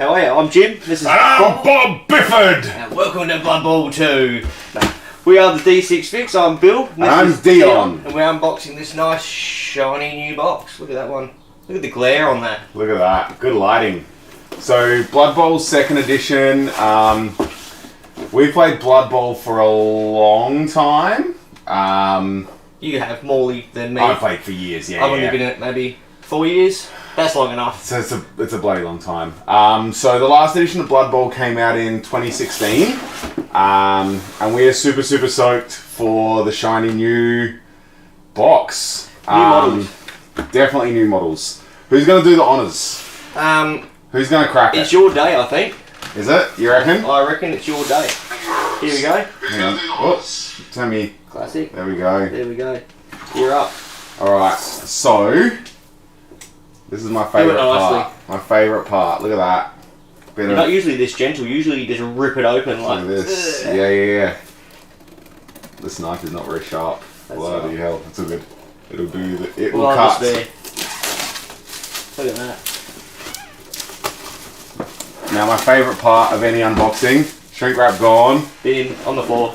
How are you? I'm Jim. This is Bob Bifford. And welcome to Blood Bowl 2. We are the D6 Fix. I'm Bill. And I'm Dion. And we're unboxing this nice, shiny new box. Look at that one. Look at the glare on that. Look at that. Good lighting. So, Blood Bowl 2nd edition. We played Blood Bowl for a long time. You have more than me. I've played for years, yeah. I've only been in it maybe 4 years. That's long enough. So it's a bloody long time. So the last edition of Blood Bowl came out in 2016. And we are super soaked for the shiny new box. New models. Definitely new models. Who's going to do the honours? Who's going to crack it? It's your day, I think. Is it? You reckon? I reckon it's your day. Here we go. Hang on. Oops. Tell me. Classic. There we go. There we go. You're up. Alright, so this is my favourite part. My favourite part. Look at that. You're not usually this gentle. Usually you just rip it open like look at this. Yeah. This knife is not very sharp. Bloody hell. That's all good. It'll do the... It will cut. There. Look at that. Now my favourite part of any unboxing. Shrink wrap gone. Bin on the floor.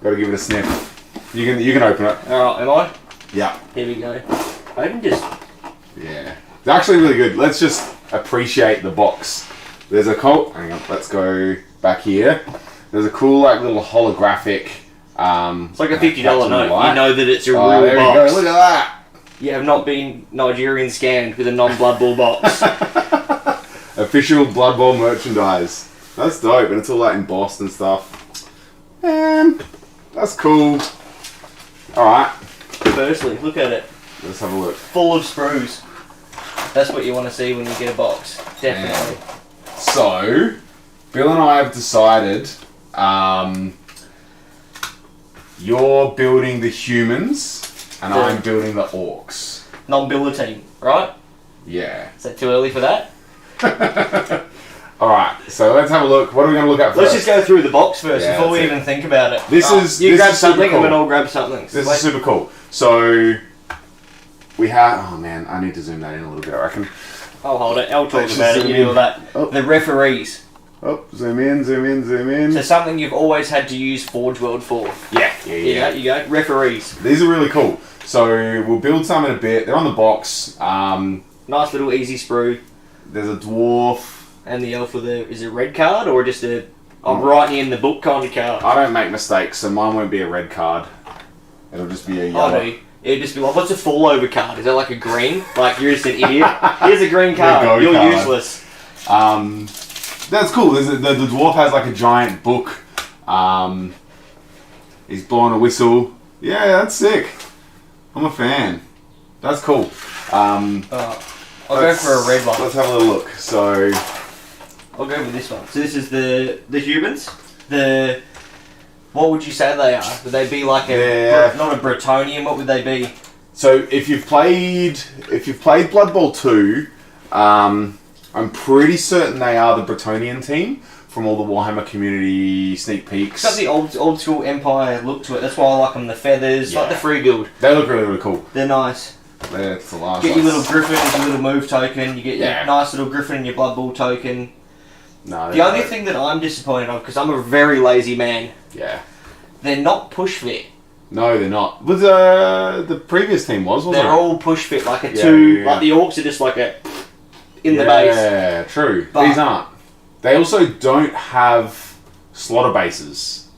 Gotta give it a sniff. You can open it. Alright, am I? Yeah. Here we go. I can just... Yeah. It's actually really good. Let's just appreciate the box. There's a cool... Hang on, let's go back here. There's a cool like little holographic... it's like a $50 note. You know that it's a real there box. You go. Look at that. You have not been Nigerian scammed with a non-Blood Bowl box. Official Blood Bowl merchandise. That's dope, and it's all like embossed and stuff. Man, that's cool. Alright. Firstly, look at it. Let's have a look. Full of sprues. That's what you want to see when you get a box. Definitely. Man. So, Bill and I have decided you're building the humans and I'm building the orcs. Non-builder team, right? Yeah. Is that too early for that? Alright, so let's have a look. What are we going to look at first? Let's just go through the box first before we it. even think about it. You grab something and then I'll grab something. This is super cool. So, we have... Oh man, I need to zoom that in a little bit, I reckon. I'll hold it. I'll talk about it. You do all that. Oh. The referees. Oh, zoom in. So something you've always had to use Forge World for. Yeah. You go. Referees. These are really cool. So, we'll build some in a bit. They're on the box. Nice little easy sprue. There's a dwarf. And the elf with is it a red card or just a... I'm writing in the book kind of card. I don't make mistakes, so mine won't be a red card. It'll just be a yellow. Oh, no. It'd just be like, what's a fall over card? Is that like a green? Like, you're just an idiot. Here's a green card. You're card. useless. That's cool. The dwarf has like a giant book. He's blowing a whistle. Yeah, that's sick. I'm a fan. That's cool. I'll go for a red one. Let's have a little look. So... I'll go with this one. So this is the humans. What would you say they are? Would they be like not a Bretonian? What would they be? So if you've played Blood Bowl 2, I'm pretty certain they are the Bretonian team from all the Warhammer community sneak peeks. It's got the old school Empire look to it. That's why I like them. The feathers, like the Free Guild. They look really cool. They're nice. That's the last. Get your little griffin as your little move token. You get your nice little griffin and your Blood Bowl token. No, the only thing that I'm disappointed of, because I'm a very lazy man. Yeah. They're not push fit. No, they're not. Was the previous team wasn't They're all push fit, like a two. Like the orcs are just like a in the base. Yeah, true. But these aren't. They also don't have slaughter bases.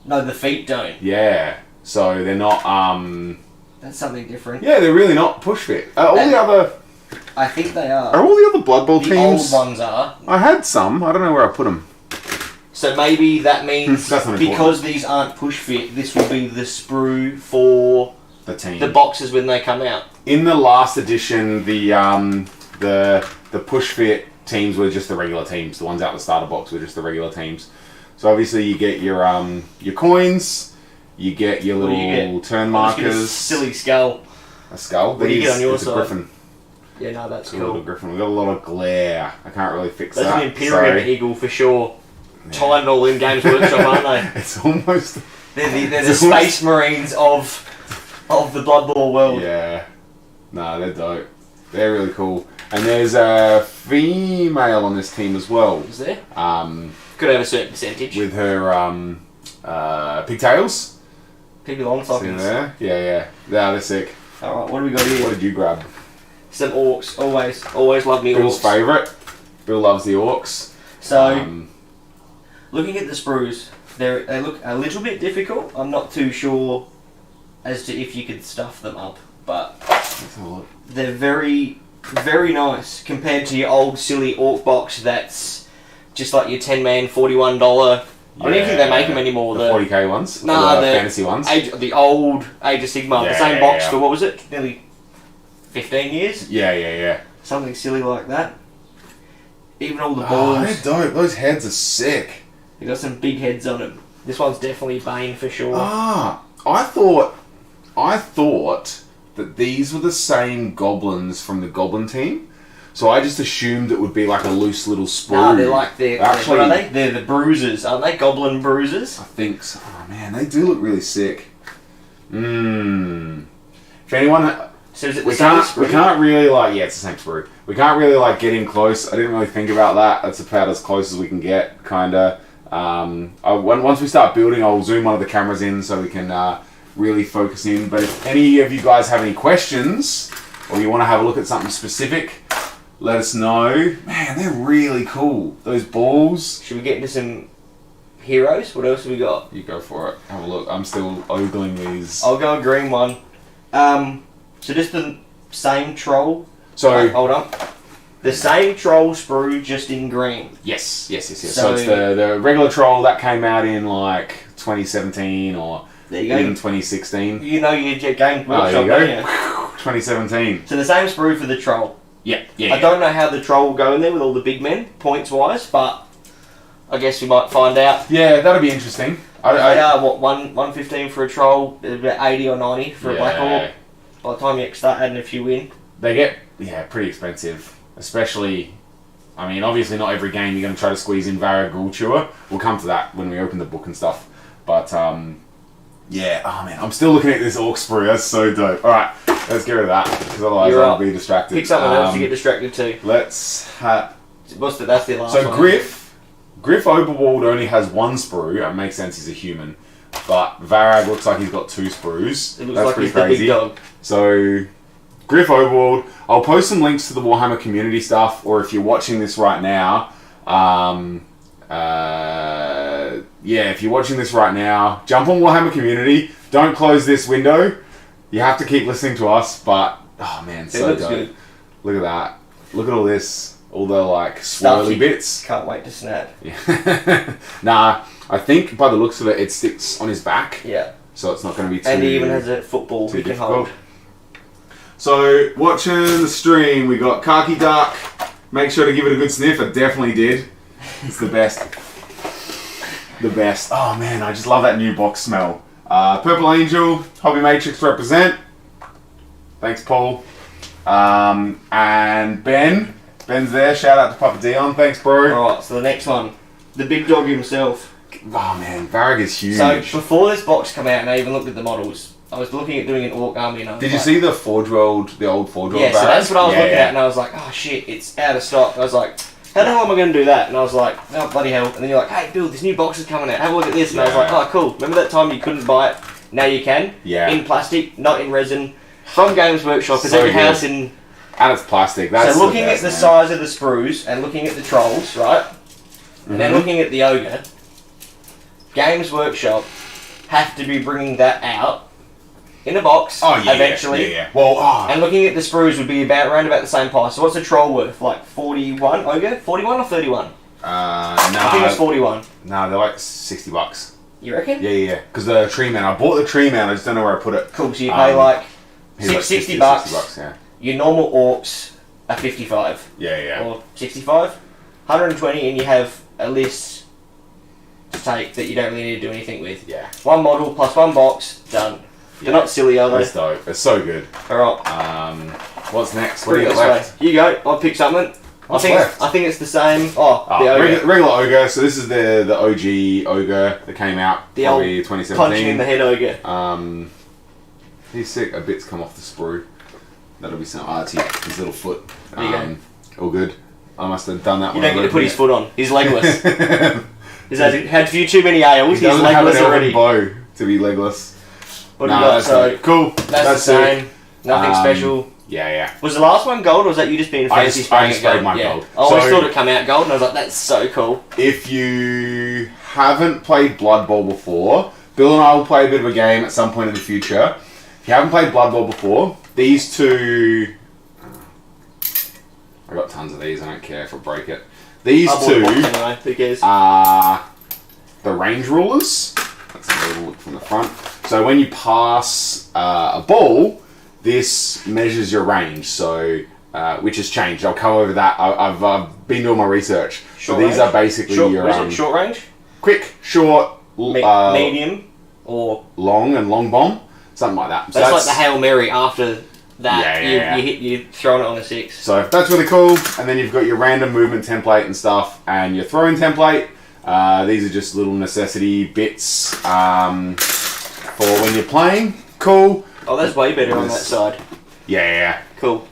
No, the feet don't. Yeah, so they're not. That's something different. Yeah, they're really not push fit. The other. I think they are. Are all the other Blood Bowl teams? The old ones are. I had some. I don't know where I put them. So maybe that means because important. These aren't push fit, this will be the sprue for the team. The boxes when they come out. In the last edition, the push fit teams were just the regular teams. The ones out the starter box were just the regular teams. So obviously you get your coins, you get your little turn markers. A silly skull. A skull. What do you get on your side? A griffin. Yeah, no, that's cool. cool. A little griffin. We've got a lot of glare. I can't really fix that. That's an Imperium eagle for sure. Yeah. Tied all in Games Workshop, aren't they? It's almost... They're the Space Marines of the Blood Bowl world. Yeah. No, they're dope. They're really cool. And there's a female on this team as well. Is there? Could have a certain percentage. With her pigtails. Piggy long stockings. There? Yeah. They're sick. Alright, what do we got here? What did you grab? Some orcs. Always love me orcs. Bill's favourite. Bill loves the orcs. So, looking at the sprues, they look a little bit difficult. I'm not too sure as to if you could stuff them up, but they're very, very nice compared to your old silly orc box that's just like your 10-man $41. I don't even think they make them anymore. The 40k ones? Nah, the fantasy ones? The old Age of Sigmar. The same box for, what was it? Nearly 15 years? Yeah. Something silly like that. Even all the balls. Oh, they're dope. Those heads are sick. They got some big heads on them. This one's definitely Bane for sure. I thought that these were the same goblins from the goblin team. So I just assumed it would be like a loose little sprue. Nah, they're like what are they? They're the bruisers, aren't they? Goblin bruisers. I think so. Oh man, they do look really sick. If anyone, so is it we can't really it's the same sprue. We can't really get in close. I didn't really think about that. That's about as close as we can get, kinda. Once we start building, I'll zoom one of the cameras in so we can really focus in. But if any of you guys have any questions or you want to have a look at something specific, let us know. Man, they're really cool. Those balls. Should we get into some heroes? What else have we got? You go for it. Have a look. I'm still ogling these. I'll go a green one. So just the same troll. So hold on. The same troll sprue, just in green. Yes. So it's the regular troll that came out in 2017 or even 2016. You know your game workshop, there you go. 2017. So the same sprue for the troll. Yeah. I don't know how the troll will go in there with all the big men, points-wise, but I guess we might find out. Yeah, that'll be interesting. They are, 115 for a troll, about 80 or 90 for a black orc. By the time you start adding a few in. They get, pretty expensive. Especially, I mean, obviously not every game you're going to try to squeeze in Varag Ghoul. We'll come to that when we open the book and stuff. But, yeah, oh man, I'm still looking at this orc sprue. That's so dope. Alright, let's get rid of that, because otherwise I'll be distracted. Pick something else to get distracted to. Let's have... That's the last one. So Griff Oberwald only has one sprue. It makes sense, he's a human. But Varag looks like he's got two sprues. It looks like he's crazy. The big dog. So, Griff Oberwald. I'll post some links to the Warhammer community stuff, or if you're watching this right now, if you're watching this right now, jump on Warhammer community. Don't close this window. You have to keep listening to us, but, oh man, so dope. Good. Look at that. Look at all this. All the, swirly bits. Can't wait to snap. Yeah. Nah, I think by the looks of it, it sticks on his back. Yeah. So it's not going to be too... And he even has a football he can hold. So, watching the stream, we got Khaki Duck. Make sure to give it a good sniff. I definitely did. It's the best. The best. Oh man, I just love that new box smell. Purple Angel, Hobby Matrix represent. Thanks, Paul. And Ben's there. Shout out to Papa Dion. Thanks, bro. Alright, so the next one. The big dog himself. Oh man, Varag is huge. So, before this box came out and I even looked at the models, I was looking at doing an orc army and I was Did you see the Forge World, the old Forge World? Yeah, so that's what I was looking at and I was like, oh shit, it's out of stock. I was like, how the hell am I going to do that? And I was like, oh bloody hell. And then you're like, hey Bill, this new box is coming out. Have a look at this. And I was like, oh cool. Remember that time you couldn't buy it? Now you can. Yeah. In plastic, not in resin. From Games Workshop. Because every house in... And it's plastic. That's so looking at the size of the sprues and looking at the trolls, right? And then looking at the ogre, Games Workshop have to be bringing that out in a box eventually. Yeah. Well, and looking at the sprues would be around about the same price. So what's a troll worth? Like 41 ogre? 41 or 31? No. I think it's 41. No, they're like $60. You reckon? Yeah. Because the tree man, I bought the tree man. I just don't know where I put it. Cool. So you pay like $60. $60, yeah. Your normal orcs are 55. Yeah. Or 65. 120, and you have a list to take that you don't really need to do anything with. Yeah. One model plus one box, done. They're not silly, are they? That's dope. It's so good. Alright. What's next? What do you got left? You go. I'll pick something. I think it's the same. The ogre. Regular ogre. So this is the OG ogre that came out probably 2017. Punching in the head ogre. He's sick. A bit's come off the sprue. That'll be some arty. His little foot. There you go. All good. I must have done that You one. don't get to put his foot on. He's legless. He's had too many ales. He's legless already. Bow to be legless. What have we got? So cool. That's the same. Nothing special. Yeah. Was the last one gold, or was that you just being fancy spraying it gold? Mine gold. I always thought it'd come out gold, and I was like, that's so cool. If you haven't played Blood Bowl before, Bill and I will play a bit of a game at some point in the future. If you haven't played Blood Bowl before, these two... I got tons of these, I don't care if I break it. These two anyway. Who cares? are the range rulers. Let's have a little look from the front. So when you pass a ball, this measures your range, so which has changed. I'll come over that. I've been doing my research. Short so these range? are basically your... What is it? Short range? Quick, short, medium, or... long and long bomb. Something like that. So that's like the Hail Mary after that. Yeah. You're throwing it on a 6. So that's really cool. And then you've got your random movement template and stuff, and your throwing template. These are just little necessity bits for when you're playing. Cool. Oh, that's way better on that side. Yeah. Cool.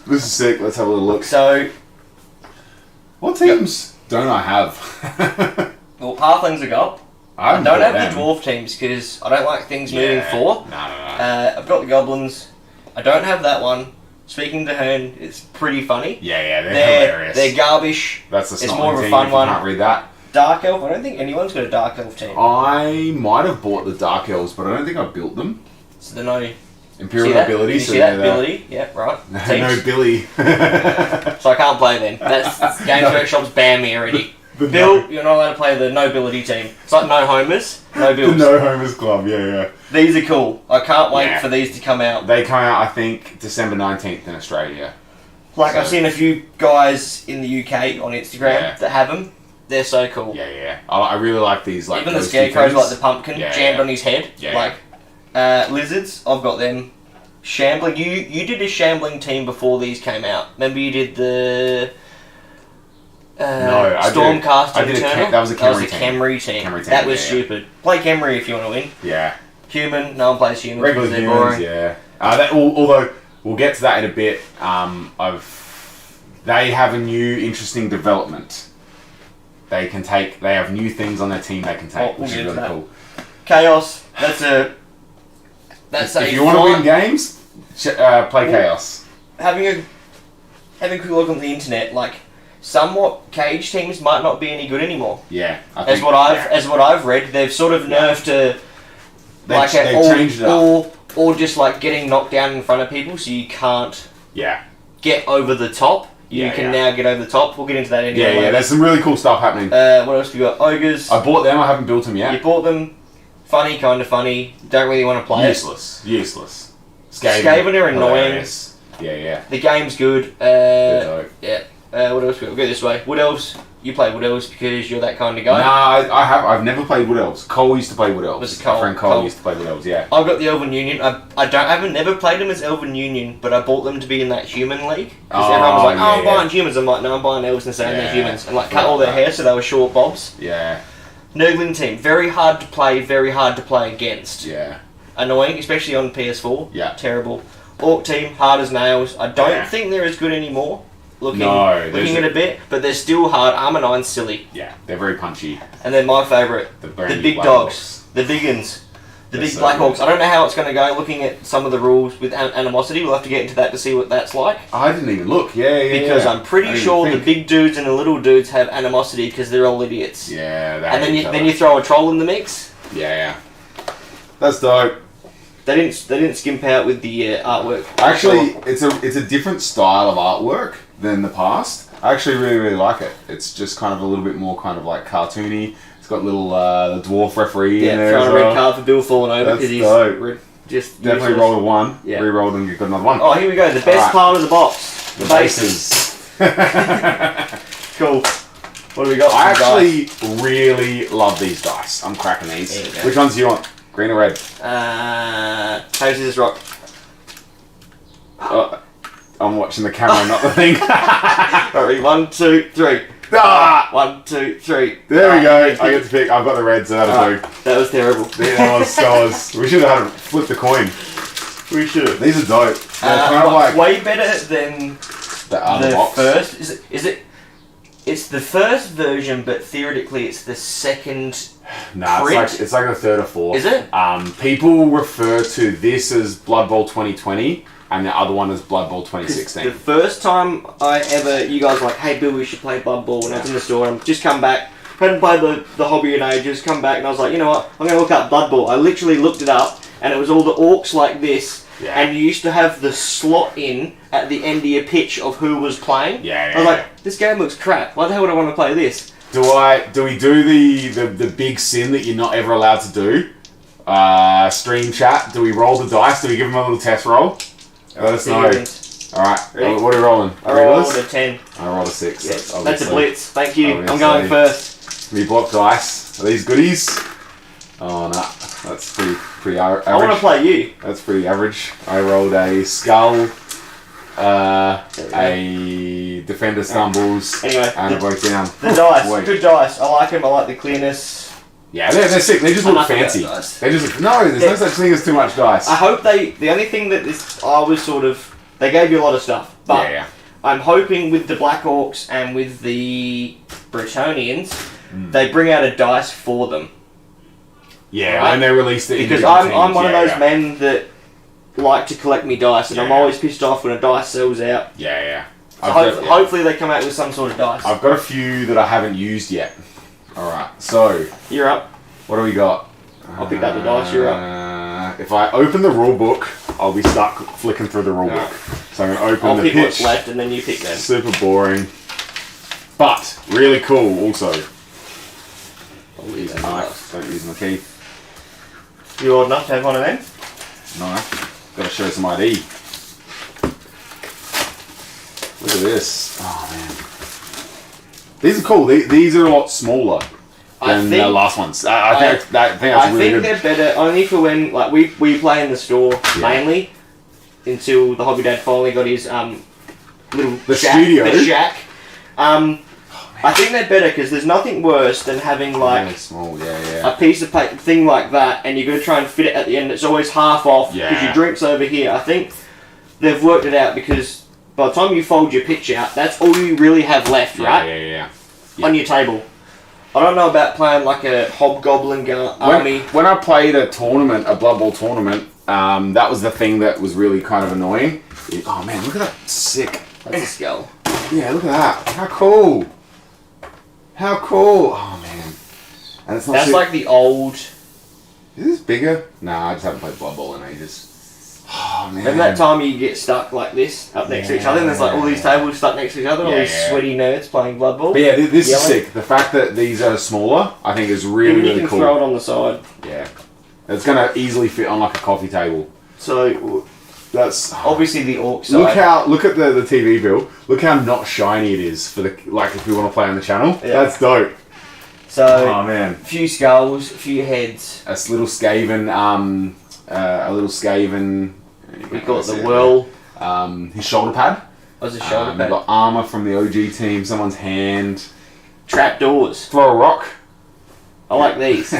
This is sick. Let's have a little look. So, what teams don't I have? well, Halflings are gold. I don't have the dwarf teams because I don't like things moving forward. No. I've got the goblins. I don't have that one. Speaking to Hearn, it's pretty funny. Yeah, they're hilarious. They're garbage. That's it's more of a fun one. Can't read that. Dark Elf. I don't think anyone's got a Dark Elf team. I might have bought the Dark Elves, but I don't think I built them. So they're no Imperial Nobility. You see that ability? Yeah, right. No Billy. So I can't play then. That's Games Workshop's banned me already. Bill, you're not allowed to play the Nobility team. It's like no homers, no bills. The No Homers Club, yeah. These are cool. I can't wait for these to come out. They come out, I think, December 19th in Australia. I've seen a few guys in the UK on Instagram that have them. They're so cool. Yeah. I really like these. Like even the scarecrows, like the pumpkin jammed on his head. Yeah. Lizards, I've got them. Shambling. You did a shambling team before these came out. Remember you did the... Stormcaster Eternal? That was a Khemri team. That was stupid. Play Khemri if you want to win. Yeah. Human, no one plays humans. Regular humans, although we'll get to that in a bit. They have a new interesting development. They have new things on their team they can take, which is really cool. Chaos. If you want to win games, play Chaos. Having a quick look on the internet, somewhat cage teams might not be any good anymore. Yeah, as what I've read, they've sort of nerfed they've changed it up. or just getting knocked down in front of people, so you can't get over the top. You can now get over the top. We'll get into that anyway. Yeah. There's some really cool stuff happening. What else have we got? Ogres. I bought them. I haven't built them yet. You bought them. Funny, kind of funny. Don't really want to play Useless. Skaven are annoying. Yeah. The game's good. What else? We'll go this way. Wood Elves. You play Wood Elves because you're that kind of guy. Nah, I've never played Wood Elves. Cole used to play Wood Elves. Was it Cole? My friend Cole used to play Wood Elves. Yeah. I've got the Elven Union. I haven't never played them as Elven Union, but I bought them to be in that human league because everyone was like, I'm buying humans. I'm like, no, I'm buying elves and saying they're humans, and cut all their hair so they were short bobs. Yeah. Nurgling team, very hard to play against. Yeah. Annoying, especially on PS4. Yeah. Terrible. Orc team, hard as nails. I don't think they're as good anymore. Looking at a bit, but they're still hard. Armor 9's silly. Yeah, they're very punchy. And then my favourite, the big dogs, the big uns, the big Black Hawks. I don't know how it's going to go. Looking at some of the rules with animosity, we'll have to get into that to see what that's like. I didn't even look. Because I'm pretty sure the big dudes and the little dudes have animosity because they're all idiots. Yeah, and then you throw a troll in the mix. Yeah. That's dope. They didn't skimp out with the artwork. Actually, it's a different style of artwork than the past. I actually really like it. It's just kind of a little bit more kind of cartoony. It's got little the dwarf referee in there. Yeah, throwing a red card for Bill falling over because he's just definitely useless. rolled a 1. Yeah. Re-rolled and you've got another 1. Oh, here we go. The best part of the box. The bases. Cool. What do we got? I actually really love these dice. I'm cracking these. Which ones do you want? Green or red? Paper, scissors, rock. I'm watching the camera, not the thing. Sorry, 1, 2, 3. 1, 2, 3. There we go. I get to pick. I've got the red, so that'll do. That was terrible. Yeah, that was. We should have had to flip the coin. We should. These are dope. They're kind of like way better than the other box. First. Is it? It's the first version, but theoretically it's the second. Nah, it's like the third or fourth. Is it? People refer to this as Blood Bowl 2020 and the other one as Blood Bowl 2016. The first time you guys were like, hey Bill, we should play Blood Bowl, when I was in the store, and I've just come back, hadn't played the hobby in ages, come back, and I was like, you know what, I'm going to look up Blood Bowl. I literally looked it up, and it was all the orcs like this. Yeah. And you used to have the slot in at the end of your pitch of who was playing. Yeah, I was like, this game looks crap. Why the hell would I want to play this? Do we do the big sin that you're not ever allowed to do? Stream chat. Do we roll the dice? Do we give them a little test roll? Let us know. Alright, what are we rolling? I rolled a 10. I rolled a 6. Yes, that's a blitz. Thank you. Obviously. I'm going first. We block dice. Are these goodies? Oh, no. That's pretty average. I want to play you. That's pretty average. I rolled a skull, a defender stumbles, anyway, and a broke down. The dice, good dice. I like them. I like the clearness. Yeah, they're sick. They just look fancy. They just look, no, there's no such thing as too much dice. I hope the only thing that they gave you a lot of stuff, but yeah. I'm hoping with the Black Orcs and with the Bretonians, they bring out a dice for them. Yeah, right? And they released it because I'm one of those men that like to collect me dice, and I'm always pissed off when a dice sells out. Yeah. So hopefully they come out with some sort of dice. I've got a few that I haven't used yet. Alright, so you're up. What do we got? I'll pick up the dice, you're up. If I open the rule book, I'll be stuck flicking through the rule book. So I'm going to open I'll the pick pitch. What's left and then you pick them. Super boring. But, really cool also. I'll use a knife. Don't use my key. You old enough to have one of them? No. Got to show some ID. Look at this. Oh man. These are cool. These are a lot smaller than the last ones. I think that's really good. They're better only for when we play in the store mainly until the hobby dad finally got his little shack. I think they're better because there's nothing worse than having really small, a piece of paper thing like that, and you're going to try and fit it at the end. It's always half off because your drink's over here. I think they've worked it out because by the time you fold your pitch out, that's all you really have left, right? Yeah. On your table. I don't know about playing like a hobgoblin army. When I played a tournament, a Blood Bowl tournament, that was the thing that was really kind of annoying. Oh man, look at that sick. That's a skull. Yeah, look at that. How cool. How cool! Oh man, and it's not. That's like the old. Is this bigger? Nah, I just haven't played Blood Bowl in ages. Oh man! Remember that time you get stuck like this up next to each other, and there's like all these tables stuck next to each other, all these sweaty nerds playing Blood Bowl. But yeah, this is sick. The fact that these are smaller, I think, is really you can cool. Throw it on the side. Yeah, it's gonna easily fit on like a coffee table. So that's obviously the orc side. Look at the TV, Bill. Look how not shiny it is for the if we want to play on the channel. Yeah. That's dope. So oh man, a few skulls, a few heads. A little Skaven, We call it the whirl. His shoulder pad. What's his shoulder pad? We've got armor from the OG team. Someone's hand. Trapdoors. Throw a rock. I like these.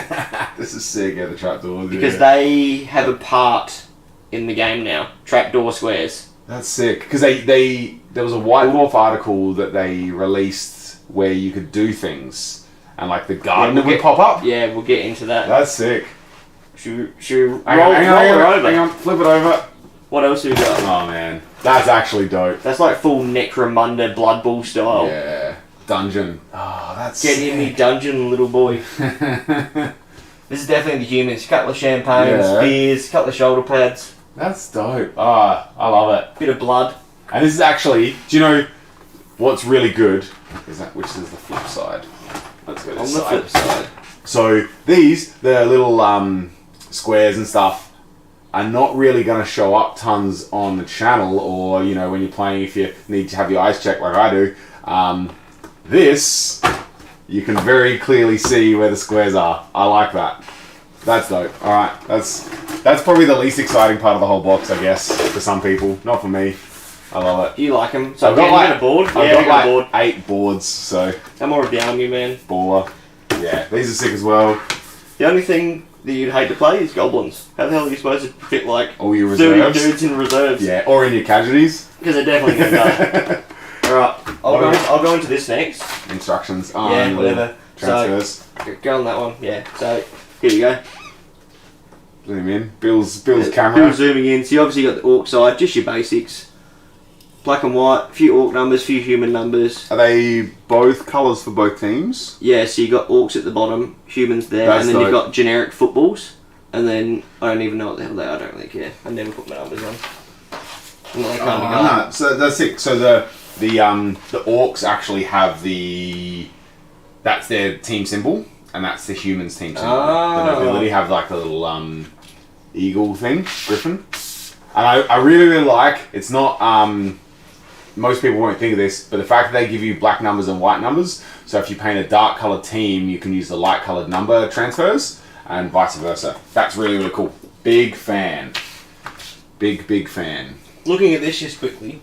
This is sick. Yeah, the trapdoors. Because they have a part in the game now. Trapdoor squares. That's sick. Because there was a White Dwarf article that they released where you could do things, and like the garden would pop up. Yeah, we'll get into that. That's sick. Should we roll her over? Hang on, flip it over. What else have we got? Oh man, that's actually dope. That's like full Necromunda Blood Bowl style. Yeah, dungeon. Oh, that's Get in me dungeon, little boy. This is definitely the humans. A couple of champagnes, beers, a couple of shoulder pads. That's dope. Ah, I love it. Bit of blood. And this is actually, do you know what's really good? Which is the flip side. Let's go to on the flip side. So these, the little squares and stuff, are not really going to show up tons on the channel, or when you're playing, if you need to have your eyes checked like I do. This, you can very clearly see where the squares are. I like that. That's dope. Alright, that's probably the least exciting part of the whole box, I guess, for some people. Not for me. I love it. You like them. So I've got a board? I've got like 8 boards, so... I'm more of the army, man. Baller. Yeah, these are sick as well. The only thing that you'd hate to play is goblins. How the hell are you supposed to fit like All your 30 reserves. dudes in reserves? Yeah, or in your casualties. Because they're definitely going to go. Alright, I'll go into this next. Instructions. Yeah, whatever. Transfers. So, go on that one. Yeah, so here you go. Zoom in. Bill's camera. Bill's zooming in. So you obviously got the orc side, just your basics. Black and white, few orc numbers, few human numbers. Are they both colours for both teams? Yeah, so you got orcs at the bottom, humans there, That's and then dope. you've got generic footballs. And then I don't even know what the hell they are. I don't really care. I never put my numbers on. And they can't be gone. No, so that's it. So the orcs actually have that's their team symbol, and that's the humans' team symbol. The nobility have like the little eagle thing, griffin. And I really, really like. It's not. Most people won't think of this, but the fact that they give you black numbers and white numbers. So if you paint a dark coloured team, you can use the light coloured number transfers, and vice versa. That's really, really cool. Big fan. Big fan. Looking at this just quickly,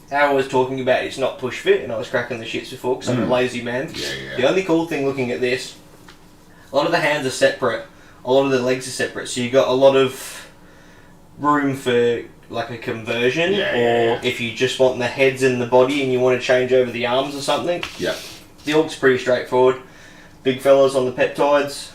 how I was talking about it's not push fit, and I was cracking the shits before because I'm a lazy man. Yeah. The only cool thing looking at this, a lot of the hands are separate, a lot of the legs are separate, so you got a lot of room for like a conversion, or if you just want the heads and the body and you want to change over the arms or something. Yeah. The orc's pretty straightforward. Big fellas on the peptides.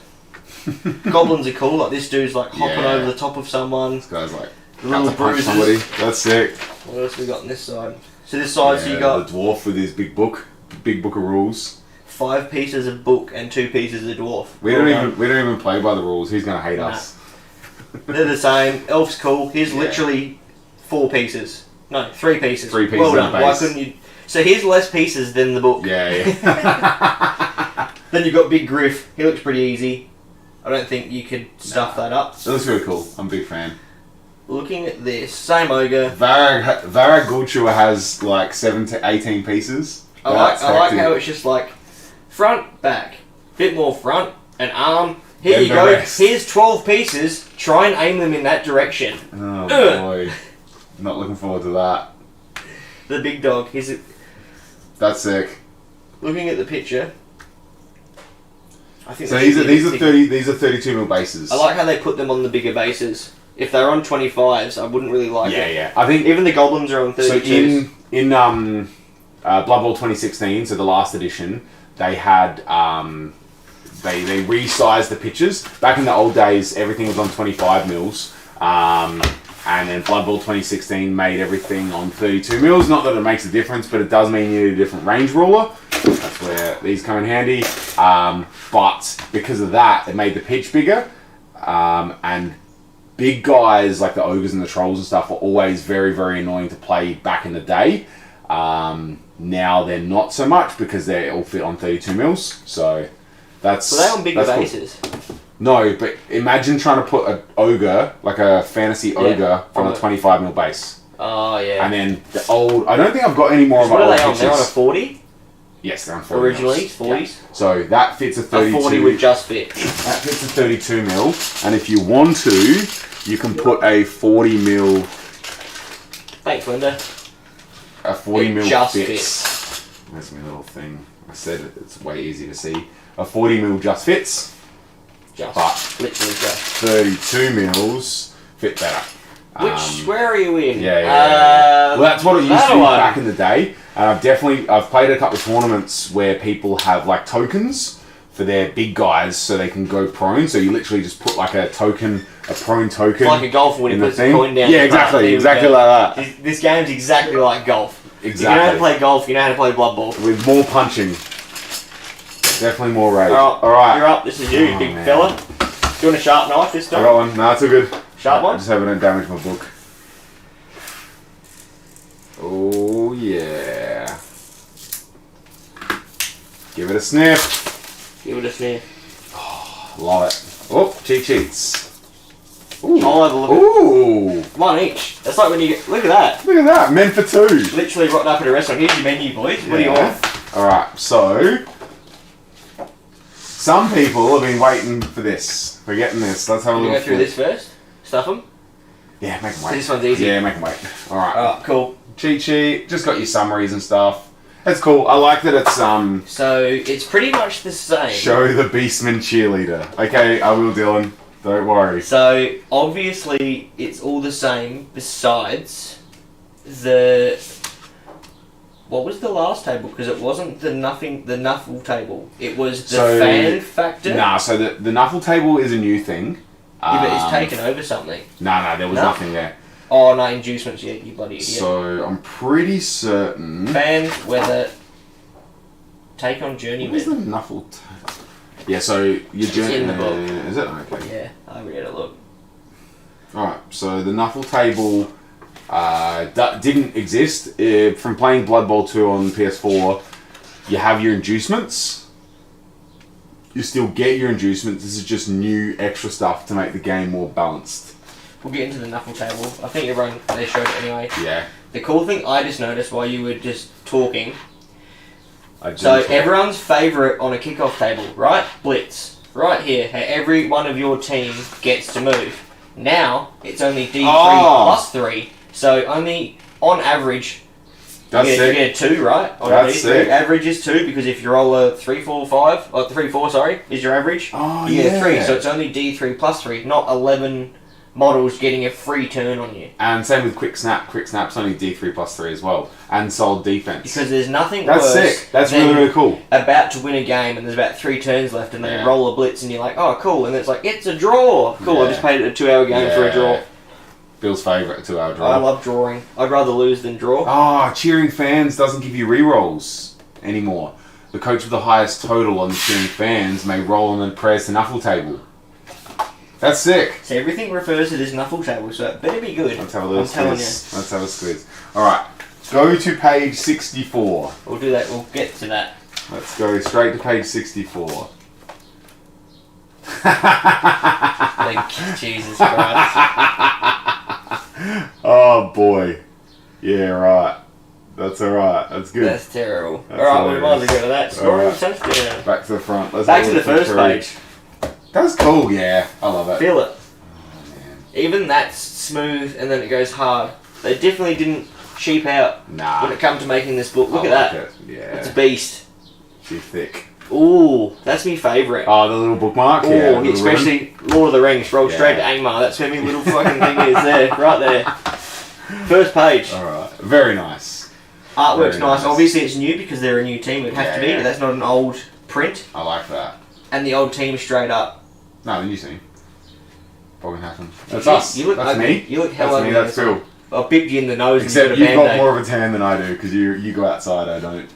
Goblins are cool, like this dude's like hopping over the top of someone. This guy's like Little about to punch bruises. somebody. That's sick. What else we got on this side? So this side, so you got the dwarf with his big book of rules. 5 pieces of book and 2 pieces of dwarf. We don't even play by the rules. He's gonna hate us. They're the same. Elf's cool. Here's literally 4 pieces. No, 3 pieces. 3 pieces. Well on done. the Why base. couldn't you? So here's less pieces than the book. Yeah. Then you've got Big Griff. He looks pretty easy. I don't think you could stuff that up. That looks really cool. I'm a big fan. Looking at this, same ogre. Varag Gulchua has like 7 to 18 pieces. I like how it's just like front, back, bit more front, an arm. Here Then you the go. rest. Here's 12 pieces. Try and aim them in that direction. Oh boy. Not looking forward to that. The big dog. That's sick. Looking at the picture. I think So they these should are be these are 30 these are 32 mil bases. I like how they put them on the bigger bases. If they're on 25s, I wouldn't really like it. Yeah. I think Even the goblins are on 32s. so. In Blood Bowl 2016, so the last edition, they had they resized the pitches. Back in the old days, everything was on 25 mils. And then Blood Bowl 2016 made everything on 32 mils. Not that it makes a difference, but it does mean you need a different range ruler. That's where these come in handy. But because of that, it made the pitch bigger. And big guys like the ogres and the trolls and stuff were always very, very annoying to play back in the day. Now they're not so much because they all fit on 32 mils. So that's... So they're on bigger cool. bases. No, but imagine trying to put an ogre, like a fantasy ogre, on a 25 mil base. Oh, yeah. And then the old... I don't think I've got any more of my What are old they on? pictures. They're on a 40? Yes, they're on 40 Originally, mils. 40s? Yeah. So that fits a 32... A 40 would just fit. That fits a 32 mil. And if you want to, you can put a 40 mil... Thanks, Linda. A 40 It mil just fits. That's my little thing. I said it. It's way easy to see. A 40 mil just fits. Just. But Literally just. 32 mils fit better. Which square are you in? Yeah. Well, that's what it used to be back in the day. And I've played a couple of tournaments where people have like tokens for their big guys so they can go prone. So you literally just put like a token, a prone token. It's like a golf when you put the coin down. Yeah, exactly like that. This game's exactly like golf. Exactly. If you know how to play golf, you know how to play Blood Bowl. With more punching. Definitely more rage. Alright. You're up. This is you, big man. fella. Do you want a sharp knife this I time? got one. No, it's all good. Sharp one? Just hope I don't damage my book. Oh yeah. Give it a sniff. Give it a sniff. Love it. Oh, cheat sheets. Ooh. I'll have a look Ooh. at one each. That's like when you get... Look at that. Look at that. Men for 2. Literally rocked up at a restaurant. Here's your menu, boys. What do you want? Alright, so... Some people have been waiting for this. For getting this. Let's have a Can you look. go through this first? Stuff them? Yeah, make them So wait. this one's easy. Yeah, make them wait. Alright. Alright, cool. Cheat sheet. Just got your summaries and stuff. It's cool. I like that it's So, it's pretty much the same. show the Beastman cheerleader. Okay, I will, Dylan. Don't worry. So obviously it's all the same. Besides the what was the last table? Because it wasn't the Knuckle table. It was the fan factor. Nah. So the Knuckle table is a new thing. Yeah, but it's taken over something. No, there was nothing there. Oh no, inducements. Yeah, you bloody idiot. So I'm pretty certain. Fan weather. Take on journeyman. What is the Knuckle? Yeah, so your journey in the book. Is it? Okay. Yeah, I read a look. Alright, so the Knuckle table didn't exist. From playing Blood Bowl 2 on PS4, you have your inducements. You still get your inducements. This is just new extra stuff to make the game more balanced. We'll get into the Knuckle table. I think everyone, they showed it anyway. Yeah. The cool thing I just noticed while you were just talking, so everyone's favourite on a kickoff table, right? Blitz. Right here, how every one of your team gets to move. Now, it's only D3 plus 3. So only, on average, you get a 2, right? On That's D3. sick. Average is 2 because if you roll a 3, 4, 5, or 3, 4, sorry, is your average. Oh, you get a 3. So it's only D3 plus 3, not 11 models getting a free turn on you. And same with Quick Snap. Quick Snap's only D3 plus 3 as well. And solid defense. Because there's nothing That's worse sick. That's than really, really cool. about to win a game and there's about 3 turns left and they roll a blitz and you're like, oh cool, and it's like, it's a draw. Cool, I just paid it a 2-hour game for a draw. Bill's favourite 2-hour draw. I love drawing. I'd rather lose than draw. Cheering fans doesn't give you re-rolls anymore. The coach with the highest total on the cheering fans may roll on the prayers to Knuckle table. That's sick. So everything refers to this Knuckle table, so it better be good. Let's have a little squiz. Let's have a squiz. Alright, go to page 64. We'll do that, we'll get to that. Let's go straight to page 64. Like, Jesus Christ. Oh boy. Yeah, right. That's alright. That's good. That's terrible. Alright, we might as well go to that. Scoring touchdown. Back to the front. Back to the first page. That's cool, yeah. I love it. Feel it. Oh, man. Even that's smooth and then it goes hard. They definitely didn't cheap out when it comes to making this book. Look at that. It. Yeah. It's a beast. Too thick. Ooh, that's my favourite. Oh, the little bookmark? Yeah, especially Lord of the Rings. Roll straight to Angmar. That's where my little fucking thing is there. Right there. First page. Alright. Very nice. Artwork's nice. Obviously it's new because they're a new team. It'd have to be. That's not an old print. I like that. And the old team straight up. No, the new team. Probably happen. That's us. You look that's ugly. me. You look hell ugly. That's cool. I'll bip you in the nose. Except and you've got Band-Aid. more of a tan than I do because you go outside. I don't.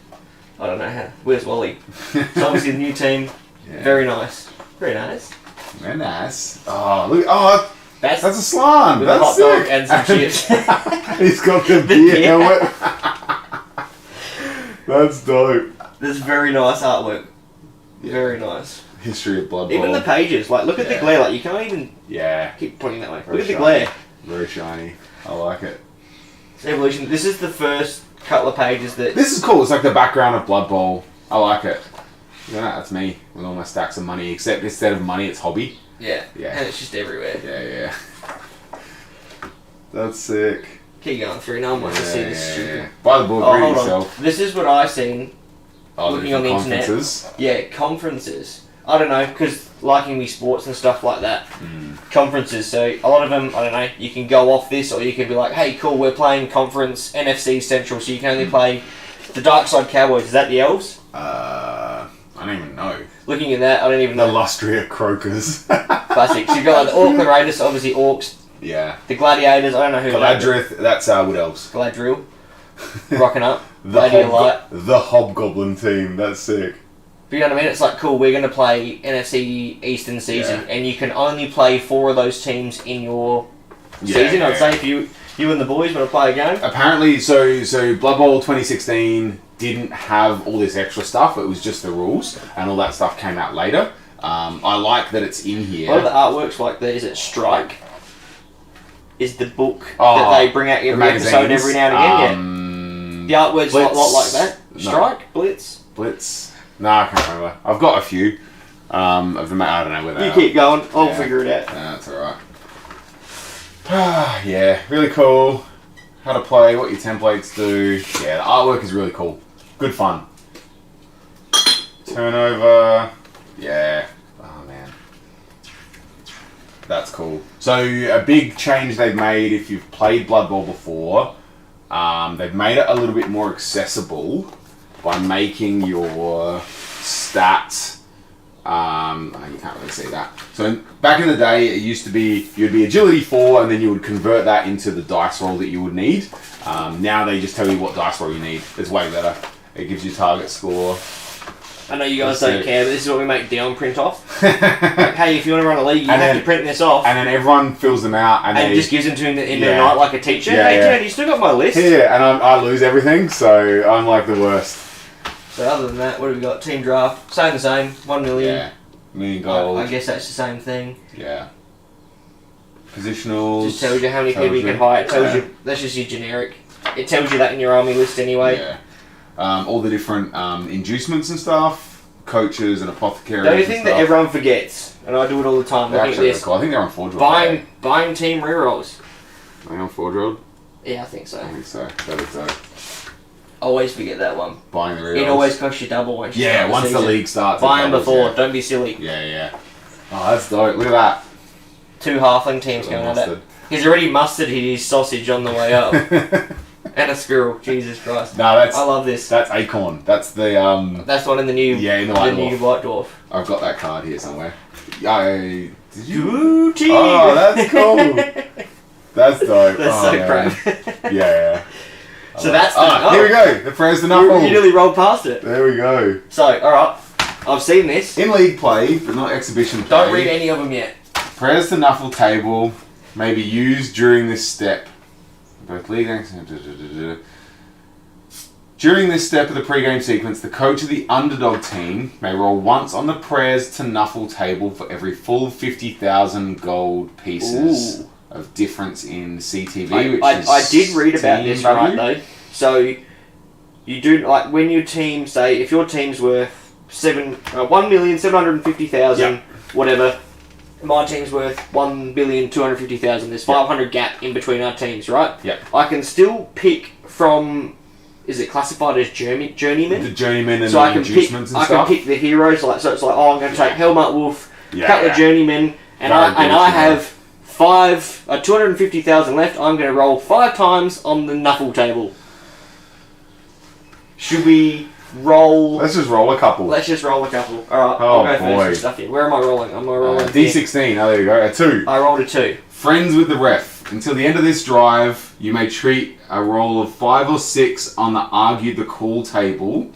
I don't know how. Where's Wally? So obviously the new team. Yeah. Very nice. Very nice. Very nice. Oh look! Oh, that's a slan. With That's a hot sick. dog and some chips. He's got the beer helmet. That's dope. There's very nice artwork. Very nice. History of Blood Bowl. Even the pages, like look at the glare, like you can't even keep pointing that way. Very look at the shiny. glare. Very shiny. I like it. It's evolution. This is the first couple of pages that... This is cool. It's like the background of Blood Bowl. I like it. Yeah, that's me with all my stacks of money, except instead of money, it's hobby. Yeah. And it's just everywhere. Yeah. That's sick. Keep going through. No one wants to see this stupid. Buy the book, read it yourself. This is what I've seen looking on the conferences. internet. Yeah, conferences. I don't know, because liking me sports and stuff like that. Conferences, so a lot of them, I don't know, you can go off this or you can be like, hey, cool, we're playing conference NFC Central, so you can only play the Dark Side Cowboys. Is that the Elves? I don't even know. Looking at that, I don't even know. The Lustria Croakers. Classic. So you've got like the Auckland Raiders, obviously Orcs. Yeah. The Gladiators, I don't know who Galadriel, that's Wood Elves. Galadriel. Rocking up. The Hobgoblin team, that's sick. But you know what I mean? It's like, cool, we're going to play NFC Eastern season, and you can only play 4 of those teams in your season. I'd say if you and the boys want to play a game. Apparently, so Blood Bowl 2016 didn't have all this extra stuff. It was just the rules, and all that stuff came out later. I like that it's in here. One of the artworks like that is it Strike. Is the book that they bring out every episode every now and again. The artwork's a lot like that. Strike? Blitz? No, I can't remember. I've got a few of them. I don't know where they are. You keep going. I'll figure it out. That's alright. Yeah, really cool. How to play, what your templates do. Yeah, the artwork is really cool. Good fun. Turnover. Yeah. Oh, man. That's cool. So a big change they've made, if you've played Blood Bowl before, they've made it a little bit more accessible by making your stats. You can't really see that. So back in the day, it used to be you'd be agility 4, and then you would convert that into the dice roll that you would need. Now they just tell you what dice roll you need. It's way better. It gives you target score. I know you guys don't care, but this is what we make Dion print off. Like, hey, if you want to run a league, you have to print this off. And then everyone fills them out. And just gives them to him in the night like a teacher. Yeah, hey, Dad, you still got my list? Yeah, and I lose everything, so I'm like the worst. So other than that, what have we got? Team draft, same the same, 1 million. Yeah, million gold. I guess that's the same thing. Yeah. Positionals. Just tells you how many people you can hire. It tells you, that's just your generic. It tells you that in your army list anyway. Yeah. All the different inducements and stuff, coaches and apothecaries. The only thing that everyone forgets, and I do it all the time, looking at this, cool. I think they're on Forge World. Buying team rerolls. Are they on Forge World? Yeah, I think so. I think so. That is so. Always forget that one. Buying the rerolls. It always costs you double once you start once the league starts. Buy them before, don't be silly. Yeah. Oh, that's dope. Look at that. 2 halfling teams going at it. He's already mustered his sausage on the way up. And a squirrel, Jesus Christ! No, I love this. That's Acorn. That's the That's one in the new. Yeah, in the new White Dwarf. I've got that card here somewhere. Did you? Gucci. Oh, that's cool. That's dope. That's so crap. Yeah. So that's here we go. The prayers to Knuckle. You nearly rolled past it. There we go. So, all right, I've seen this in league play, but not exhibition play. Don't read any of them yet. Prayers to Knuckle table may be used during this step. Both league. During this step of the pre-game sequence, the coach of the underdog team may roll once on the prayers to Knuckle table for every full 50,000 gold pieces of difference in CTV. I did read about this right though. So you do like when your team say if your team's worth 1,750,000 whatever. My team's worth 1,250,000. There's 500 gap in between our teams, right? Yep. I can still pick from. Is it classified as journeyman? The journeyman and so the inducements and stuff. I can pick the heroes. Like so, it's like I'm going to take Helmut Wolf, couple of journeymen, and I have 250,000 left. I'm going to roll 5 times on the Knuckle table. Should we roll? Let's just roll a couple. Alright, I'll go first for stuff here. Where am I rolling? Am I rolling? D16, oh there you go, a 2. I rolled a 2. Friends with the ref. Until the end of this drive, you may treat a roll of 5 or 6 on the argue the call table.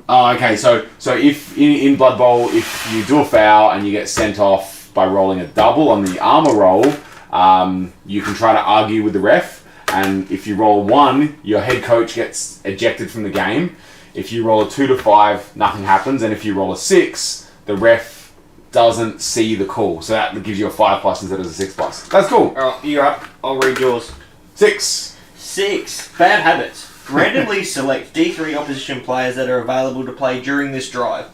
Oh, okay, so if in Blood Bowl, if you do a foul and you get sent off by rolling a double on the armor roll, you can try to argue with the ref. And if you roll 1, your head coach gets ejected from the game. If you roll a 2 to 5, nothing happens. And if you roll a 6, the ref doesn't see the call. So that gives you a 5+ instead of a 6+. That's cool. Alright, you're up. I'll read yours. 6. Bad habits. Randomly select D3 opposition players that are available to play during this drive.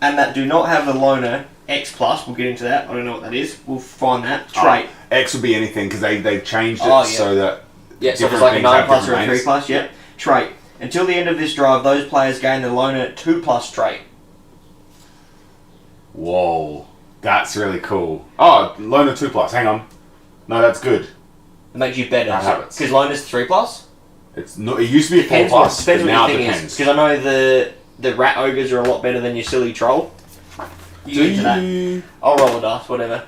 And that do not have the loner X+. We'll get into that. I don't know what that is. We'll find that. Trait. X would be anything because they've changed it so that so it's like a 9+ or a 3+. Yep. Trait. Until the end of this drive, those players gain the loner 2+ trait. Whoa, that's really cool. Oh, loner 2+. Hang on. No, that's good. It makes you better. Because loner's 3+. It's not. It used to be a 4+. Depends what your thing is. Because I know the rat ogres are a lot better than your silly troll. I'll roll a dice, whatever.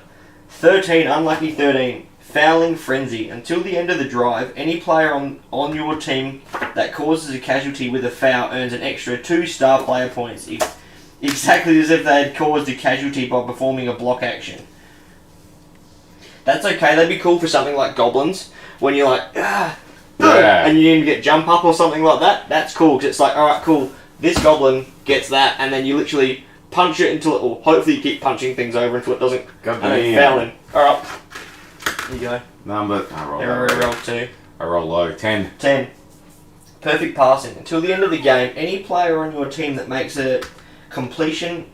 13, unlucky 13. Fouling Frenzy. Until the end of the drive, any player on your team that causes a casualty with a foul earns an extra 2 star player points. Exactly as if they had caused a casualty by performing a block action. That's okay, that'd be cool for something like goblins. When you're like, and you need to get jump up or something like that. That's cool, because it's like, alright, cool. This goblin gets that, and then you literally punch it until it, or hopefully you keep punching things over until it doesn't foul in. Alright. There you go. Number. I roll 2. I roll low. 10. Perfect passing. Until the end of the game, any player on your team that makes a completion,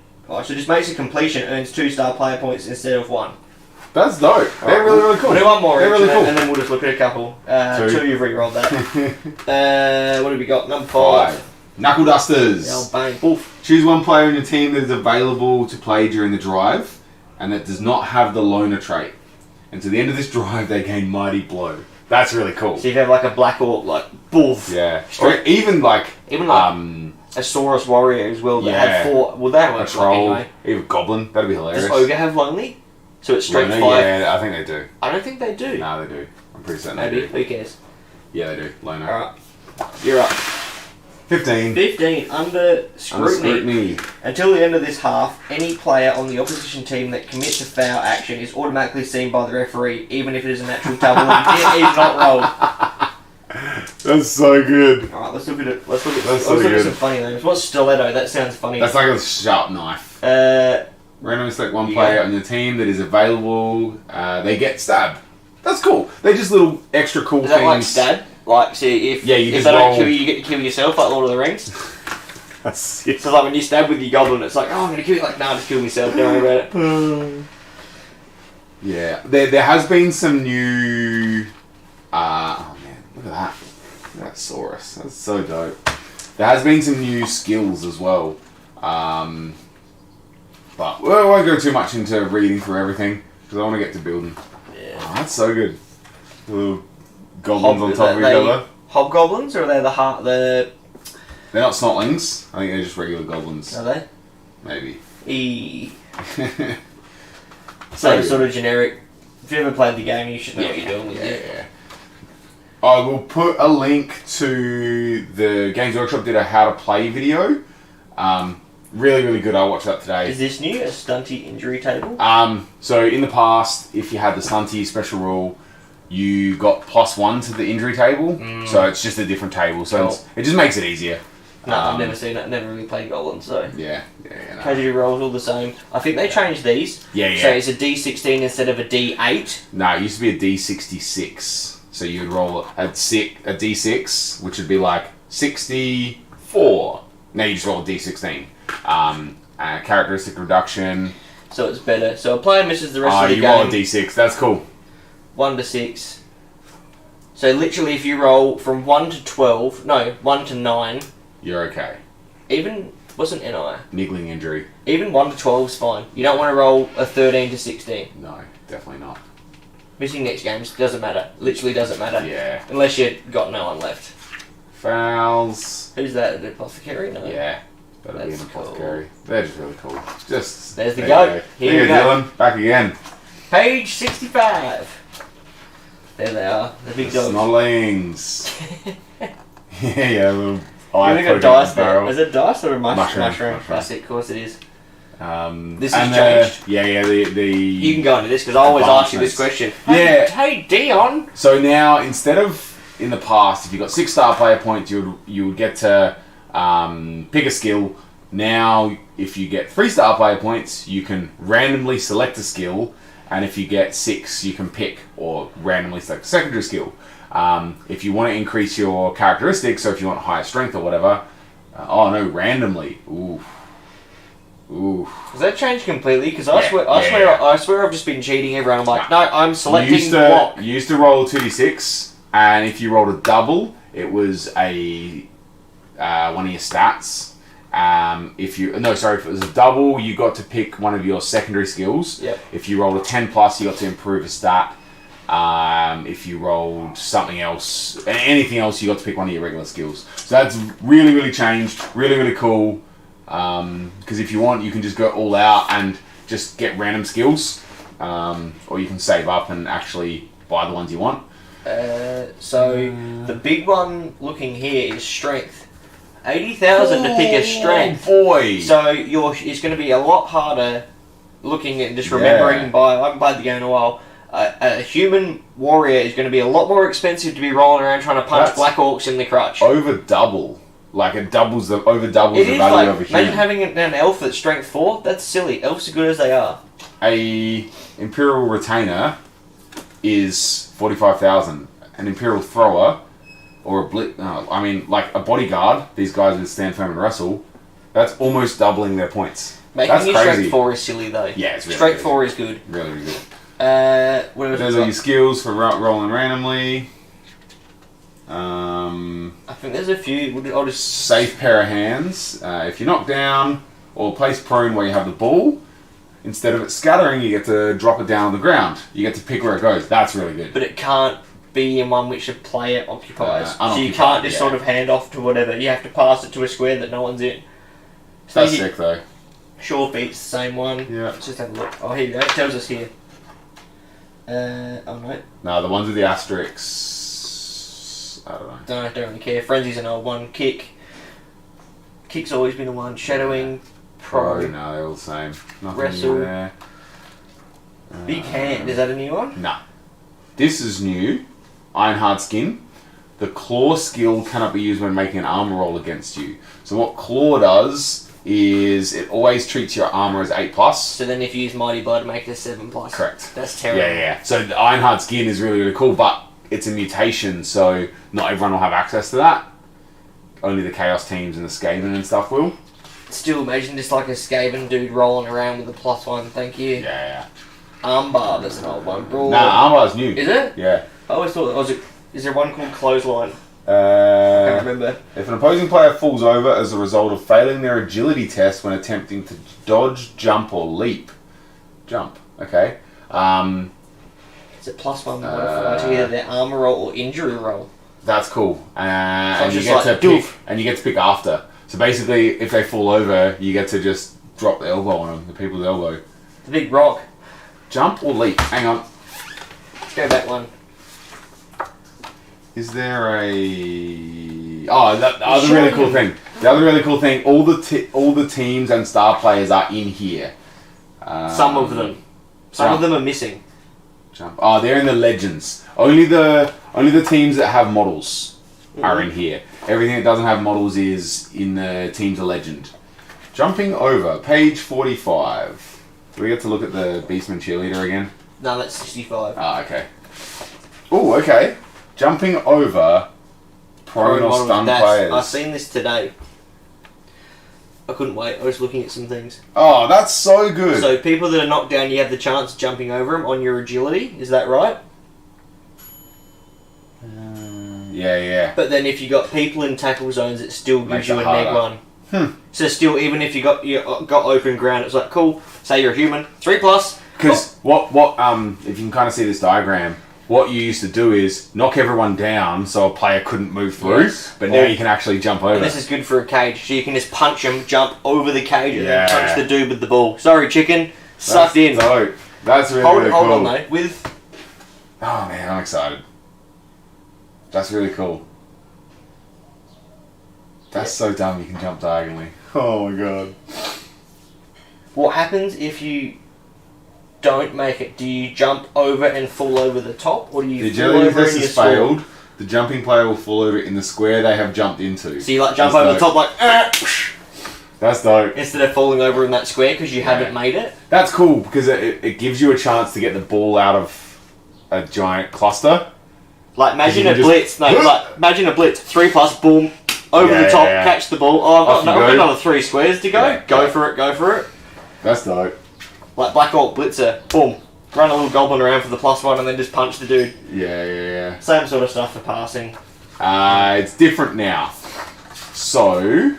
just makes a completion earns 2 star player points instead of 1. That's dope. They're really cool. We'll do one more. They're really cool. And then we'll just look at a couple. 2, you've re-rolled that. What have we got? Number 5. Knuckle Dusters. Bang. Oof. Choose one player on your team that is available to play during the drive. and that does not have the loner trait. And to the end of this drive, they gain Mighty Blow. That's really cool. So you have like a Black Orc, like, boof. Yeah. Or even like a Saurus warrior as well that had 4. Well, that a works troll, anyway. even goblin. That'd be hilarious. Does Ogre have Lonely? So it's straight Loner, 5. Yeah, I think they do. I don't think they do. No, they do. I'm pretty certain Maybe. they do. Who cares? Yeah, they do. Loner. Alright. You're up. 15. 15. Under scrutiny. Until the end of this half, any player on the opposition team that commits a foul action is automatically seen by the referee, even if it is a natural double and it is not rolled. That's so good. Alright, let's look at it. Let's look That's at some funny names. What's Stiletto? That sounds funny. That's like a sharp knife. Randomly select one player on your team that is available. They get stabbed. That's cool. They're just little extra cool Is things. that like stab? Like, see, if you if just they don't roll. kill you, you get to kill yourself, like Lord of the Rings. That's sick. So like when you stab with your goblin, it's like, oh, I'm gonna kill you. Like, nah, just kill myself. Don't worry about it. Yeah, there has been some new. Oh man, look at that! Look at that Saurus. That's so dope. There has been some new skills as well, but we won't go too much into reading through everything because I want to get to building. Yeah. Oh, that's so good. Little goblins on top of each other. Hobgoblins, or are they the They're not snotlings. I think they're just regular goblins. Are they? Maybe. Same sort of generic. If you ever played the game, you should know what you're doing with it. Yeah. I will put a link to the Games Workshop did a how to play video. Really, really good. I watched that today. Is this new? A Stunty injury table? So in the past, if you had the Stunty special rule, you got +1 to the injury table. So it's just a different table. So it just makes it easier. No, I've never seen it. Never really played Goblin, so. Yeah. No. Casualty rolls all the same. I think they changed these. Yeah. So it's a D16 instead of a D8. No, it used to be a D66. So you would roll a D6, which would be like 64. Now you just roll a D16. Characteristic reduction. So it's better. So a player misses the rest of the game. You roll a D6. That's cool. 1 to 6. So literally, if you roll from 1 to 12, no, 1 to 9. You're okay. Even wasn't NI. Niggling injury. Even 1 to 12 is fine. You don't want to roll a 13 to 16. No, definitely not. Missing next games doesn't matter. Literally doesn't matter. Yeah. Unless you got no one left. Fouls. Who's that? The apothecary? No. Yeah. That'll be an That's apothecary. cool. They're just really cool. Just There's the there goat. you go. Here There we you go. Dylan. Back again. Page 65. There they are. The big dogs. Snotlings. yeah, little You've got dice there. Is it dice or a mushroom? Mushroom. Classic, of course it is. This and has changed. The You can go into this because I always ask you this question. Hey, Dion. So now instead of in the past, if you got 6 star player points, you would get to pick a skill. Now, if you get 3 star player points, you can randomly select a skill, and if you get 6, you can pick or randomly select a secondary skill. If you want to increase your characteristics, so if you want higher strength or whatever, randomly. Ooh. Has that changed completely? Because I swear I've just been cheating everyone. I'm like, no, I'm selecting block. You used to roll a 2d6, and if you rolled a double, it was a one of your stats. If it was a double, you got to pick one of your secondary skills. Yep. If you rolled a 10+, you got to improve a stat. If you rolled something else, anything else, you got to pick one of your regular skills. So that's really, really changed. Really, really cool. Because if you want, you can just go all out and just get random skills. Or you can save up and actually buy the ones you want. The big one looking here is strength. 80,000 to pick a strength. Boy! So it's going to be a lot harder looking at just remembering I haven't played the game in a while. A human warrior is going to be a lot more expensive to be rolling around trying to punch black orcs in the crutch. Over double. Like over doubles the value of a human. Imagine having an elf that's strength 4. That's silly. Elves are good as they are. A Imperial Retainer is 45,000. An Imperial Thrower, or like a bodyguard, these guys with stand firm and wrestle, that's almost doubling their points. Making your strength 4 is silly though. Yeah, it's really strength good. 4 is good. Really, really good. Those are your skills for rolling randomly. I think there's a few. I'll just safe pair of hands. If you knock down or place prone where you have the ball, instead of it scattering, you get to drop it down on the ground. You get to pick where it goes. That's really good. But it can't be in one which the player occupies. So you Unoccupied, can't just sort of hand off to whatever. You have to pass it to a square that no one's in. So That's sick though. Sure beats the same one. Yeah. Let's just have a look. Oh, here you go. It tells us here. Oh no. No, the ones with the asterisks. I don't know. Don't really care. Frenzy's an old one. Kick's always been the one. Shadowing. Pro. No, they're all the same. Nothing Wrestle. new there. Big Hand. Is that a new one? Nah. This is new. Ironhard Skin. The Claw skill cannot be used when making an armor roll against you. So what Claw does is it always treats your armor as 8+. So then if you use Mighty Blow to make it a 7+. Correct. That's terrible. Yeah. So the Ironhard Skin is really, really cool, but it's a mutation, so not everyone will have access to that. Only the Chaos teams and the Skaven and stuff will. Still, imagine just like a Skaven dude rolling around with a +1. Thank you. Yeah. Armbar, that's an old one. Brawl. Nah, Armbar's new. Is it? Yeah. I always thought that was it. Is there one called Clothesline? I can't remember. If an opposing player falls over as a result of failing their agility test when attempting to dodge, jump, or leap. Jump. Okay. It's a +1 modifier to either their armor roll or injury roll. That's cool. And you just get like to pick. And you get to pick after. So basically, if they fall over, you get to just drop the elbow on them, the people's elbow. The big rock. Jump or leap? Hang on. Go back one. Is there a... Oh, the other really cool thing. The other really cool thing, all the teams and star players are in here. Some of them. Some of them are missing. Jump. Oh, they're in the legends. Only the teams that have models are in here. Everything that doesn't have models is in the teams of legend. Jumping over, page 45. Do we get to look at the Beastman cheerleader again? No, that's 65. Ah, okay. Oh, okay. Jumping over prone or stun players. I've seen this today. I couldn't wait. I was looking at some things. Oh, that's so good. So people that are knocked down, you have the chance of jumping over them on your agility. Is that right? Yeah. But then if you got people in tackle zones, it still gives Makes you it a neg harder. 1. So still, even if you got open ground, it's like cool. Say you're a human, 3+. Because what if you can kind of see this diagram, what you used to do is knock everyone down so a player couldn't move through, Yes. but now you can actually jump over. And this is good for a cage, so you can just punch them, jump over the cage, and Yeah. then punch the dude with the ball. Sorry, chicken. Sucked in. Dope. That's really, Hold really cool. on though. With Oh man, I'm excited. That's really cool. That's so dumb. You can jump diagonally. Oh my god. what happens if you don't make it? Do you jump over and fall over the top, or do you The fall agility over test and you has failed. The jumping player will fall over in the square they have jumped into. So you like jump That's over the dope. top like That's dope. instead of falling over in that square because you haven't made it. That's cool because it gives you a chance to get the ball out of a giant cluster. Like imagine You a can blitz. No, like imagine a blitz. 3+, boom, over the top, catch the ball. Oh, Off I've you got go. another 3 squares to go. Yeah, Go yeah. for it. Go for it. That's dope. Like Black Hawk Blitzer. Boom. Run a little goblin around for the +1 and then just punch the dude. Yeah. Same sort of stuff for passing. It's different now. So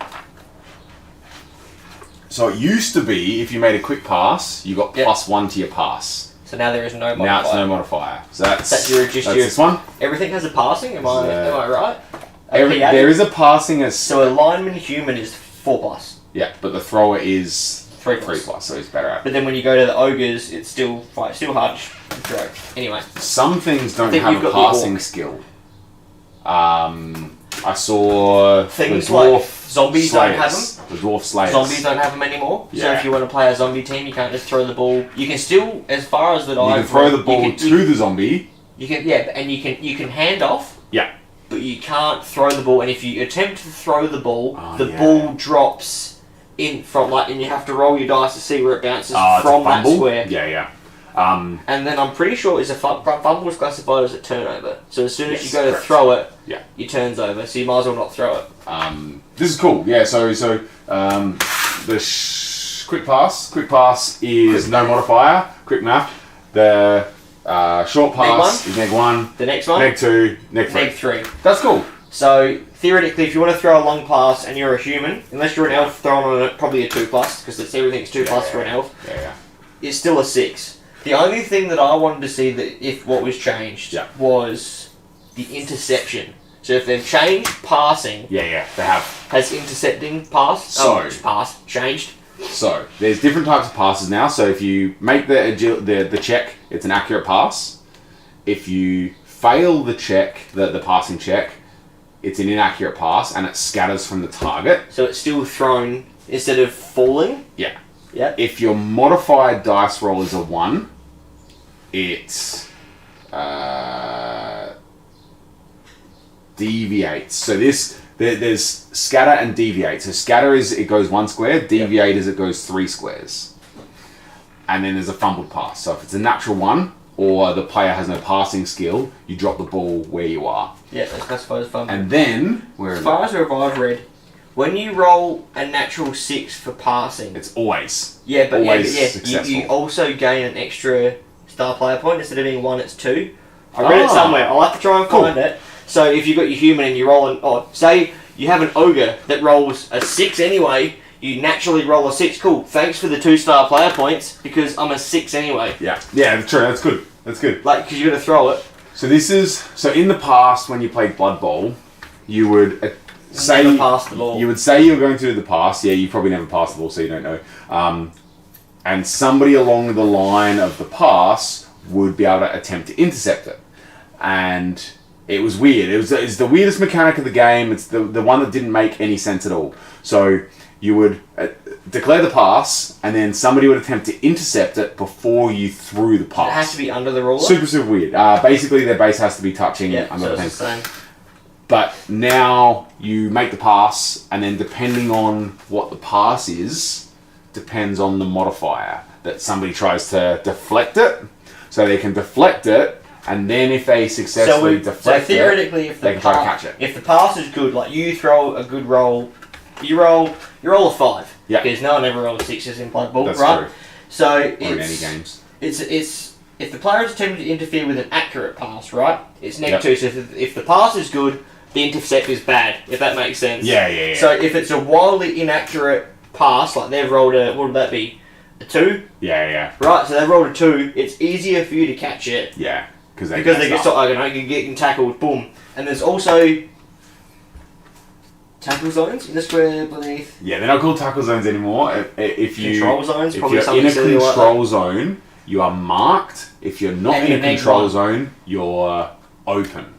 it used to be if you made a quick pass, you got +1 to your pass. So now there is no modifier. Now it's no modifier. So that's This one. Everything has a passing. Am I right? There is a passing as So a lineman human is 4+. yeah, but the thrower is 3+. 3+, so it's better at. But then when you go to the ogres, it's still hard to throw. Anyway, Some things don't think have you've a got the passing orc. skill. I saw things the dwarf like zombies don't have them. The dwarf slayers. Zombies don't have them anymore. So Yeah. if you want to play a zombie team, you can't just throw the ball. You can still, as far as that You I've can throw read, the ball you can, to the zombie. You can, and you can hand off. Yeah. But you can't throw the ball. And if you attempt to throw the ball, the yeah. ball drops in from and you have to roll your dice to see where it bounces It's from a that fumble. square. Yeah. And then I'm pretty sure is a fumble is classified as a turnover. So as soon as you go to correct. throw it, Yeah. your turn's over. So you might as well not throw it. This is cool. Yeah. So the quick pass is no modifier. Quick math. The short pass is neg 1. The next one, Neg 2. Neg 3. neg 3. That's cool. So theoretically, if you want to throw a long pass and you're a human, unless you're an elf throwing on it, probably a 2+, because everything's 2+ for an elf. Yeah. it's still a 6. The only thing that I wanted to see that if what was changed was the interception. So if they've changed passing, they have. Has intercepting passed? Changed. So there's different types of passes now. So if you make the check, it's an accurate pass. If you fail the check, the passing check, it's an inaccurate pass, and it scatters from the target. So it's still thrown instead of falling. Yeah. Yeah. If your modified dice roll is a 1, it deviates. So there's scatter and deviate. So scatter is it goes 1 square, deviate is it goes 3 squares. And then there's a fumbled pass. So if it's a natural 1 or the player has no passing skill, you drop the ball where you are. Yeah, that's classified as fumbled. And then as far as I've read, when you roll a natural 6 for passing, it's always successful. You also gain an extra star player point. Instead of being 1, it's 2. I read it somewhere. I'll have to try and find it. So if you've got your human and you roll say you have an ogre that rolls a 6 anyway, you naturally roll a 6. Cool. Thanks for the 2-star player points because I'm a 6 anyway. Yeah, true. That's good. Like, because you're going to throw it. So in the past when you played Blood Bowl, you would never pass the ball. You would say you were going to do the pass. Yeah, you probably never passed the ball, so you don't know. And somebody along the line of the pass would be able to attempt to intercept it. And it was weird. It's the weirdest mechanic of the game. It's the one that didn't make any sense at all. So you would declare the pass, and then somebody would attempt to intercept it before you threw the pass. It has to be under the ruler? Super weird. Basically, their base has to be touching under the thing. It's the same. But now you make the pass, and then depending on what the pass is, depends on the modifier. That somebody tries to deflect it, so they can deflect it, and then if they successfully deflect theoretically, it, they can try to catch it. If the pass is good, like you throw a good roll, you roll a 5. Yeah. Because no one ever rolls 6s in Blood Bowl, That's right? true. So or in any games. It's if the player is attempting to interfere with an accurate pass, right? It's -2. So if the pass is good, the intercept is bad. If that makes sense. Yeah. So if it's a wildly inaccurate pass, like they've rolled what would that be? A 2? Yeah. Right. So they've rolled a 2. It's easier for you to catch it. Yeah. Because they get getting tackled, boom. And there's also tackle zones in the square beneath. Yeah, they're not called tackle zones anymore. Control zones, if probably you're something in a silly control like that. zone, you are marked. If you're not in a control zone, you're open.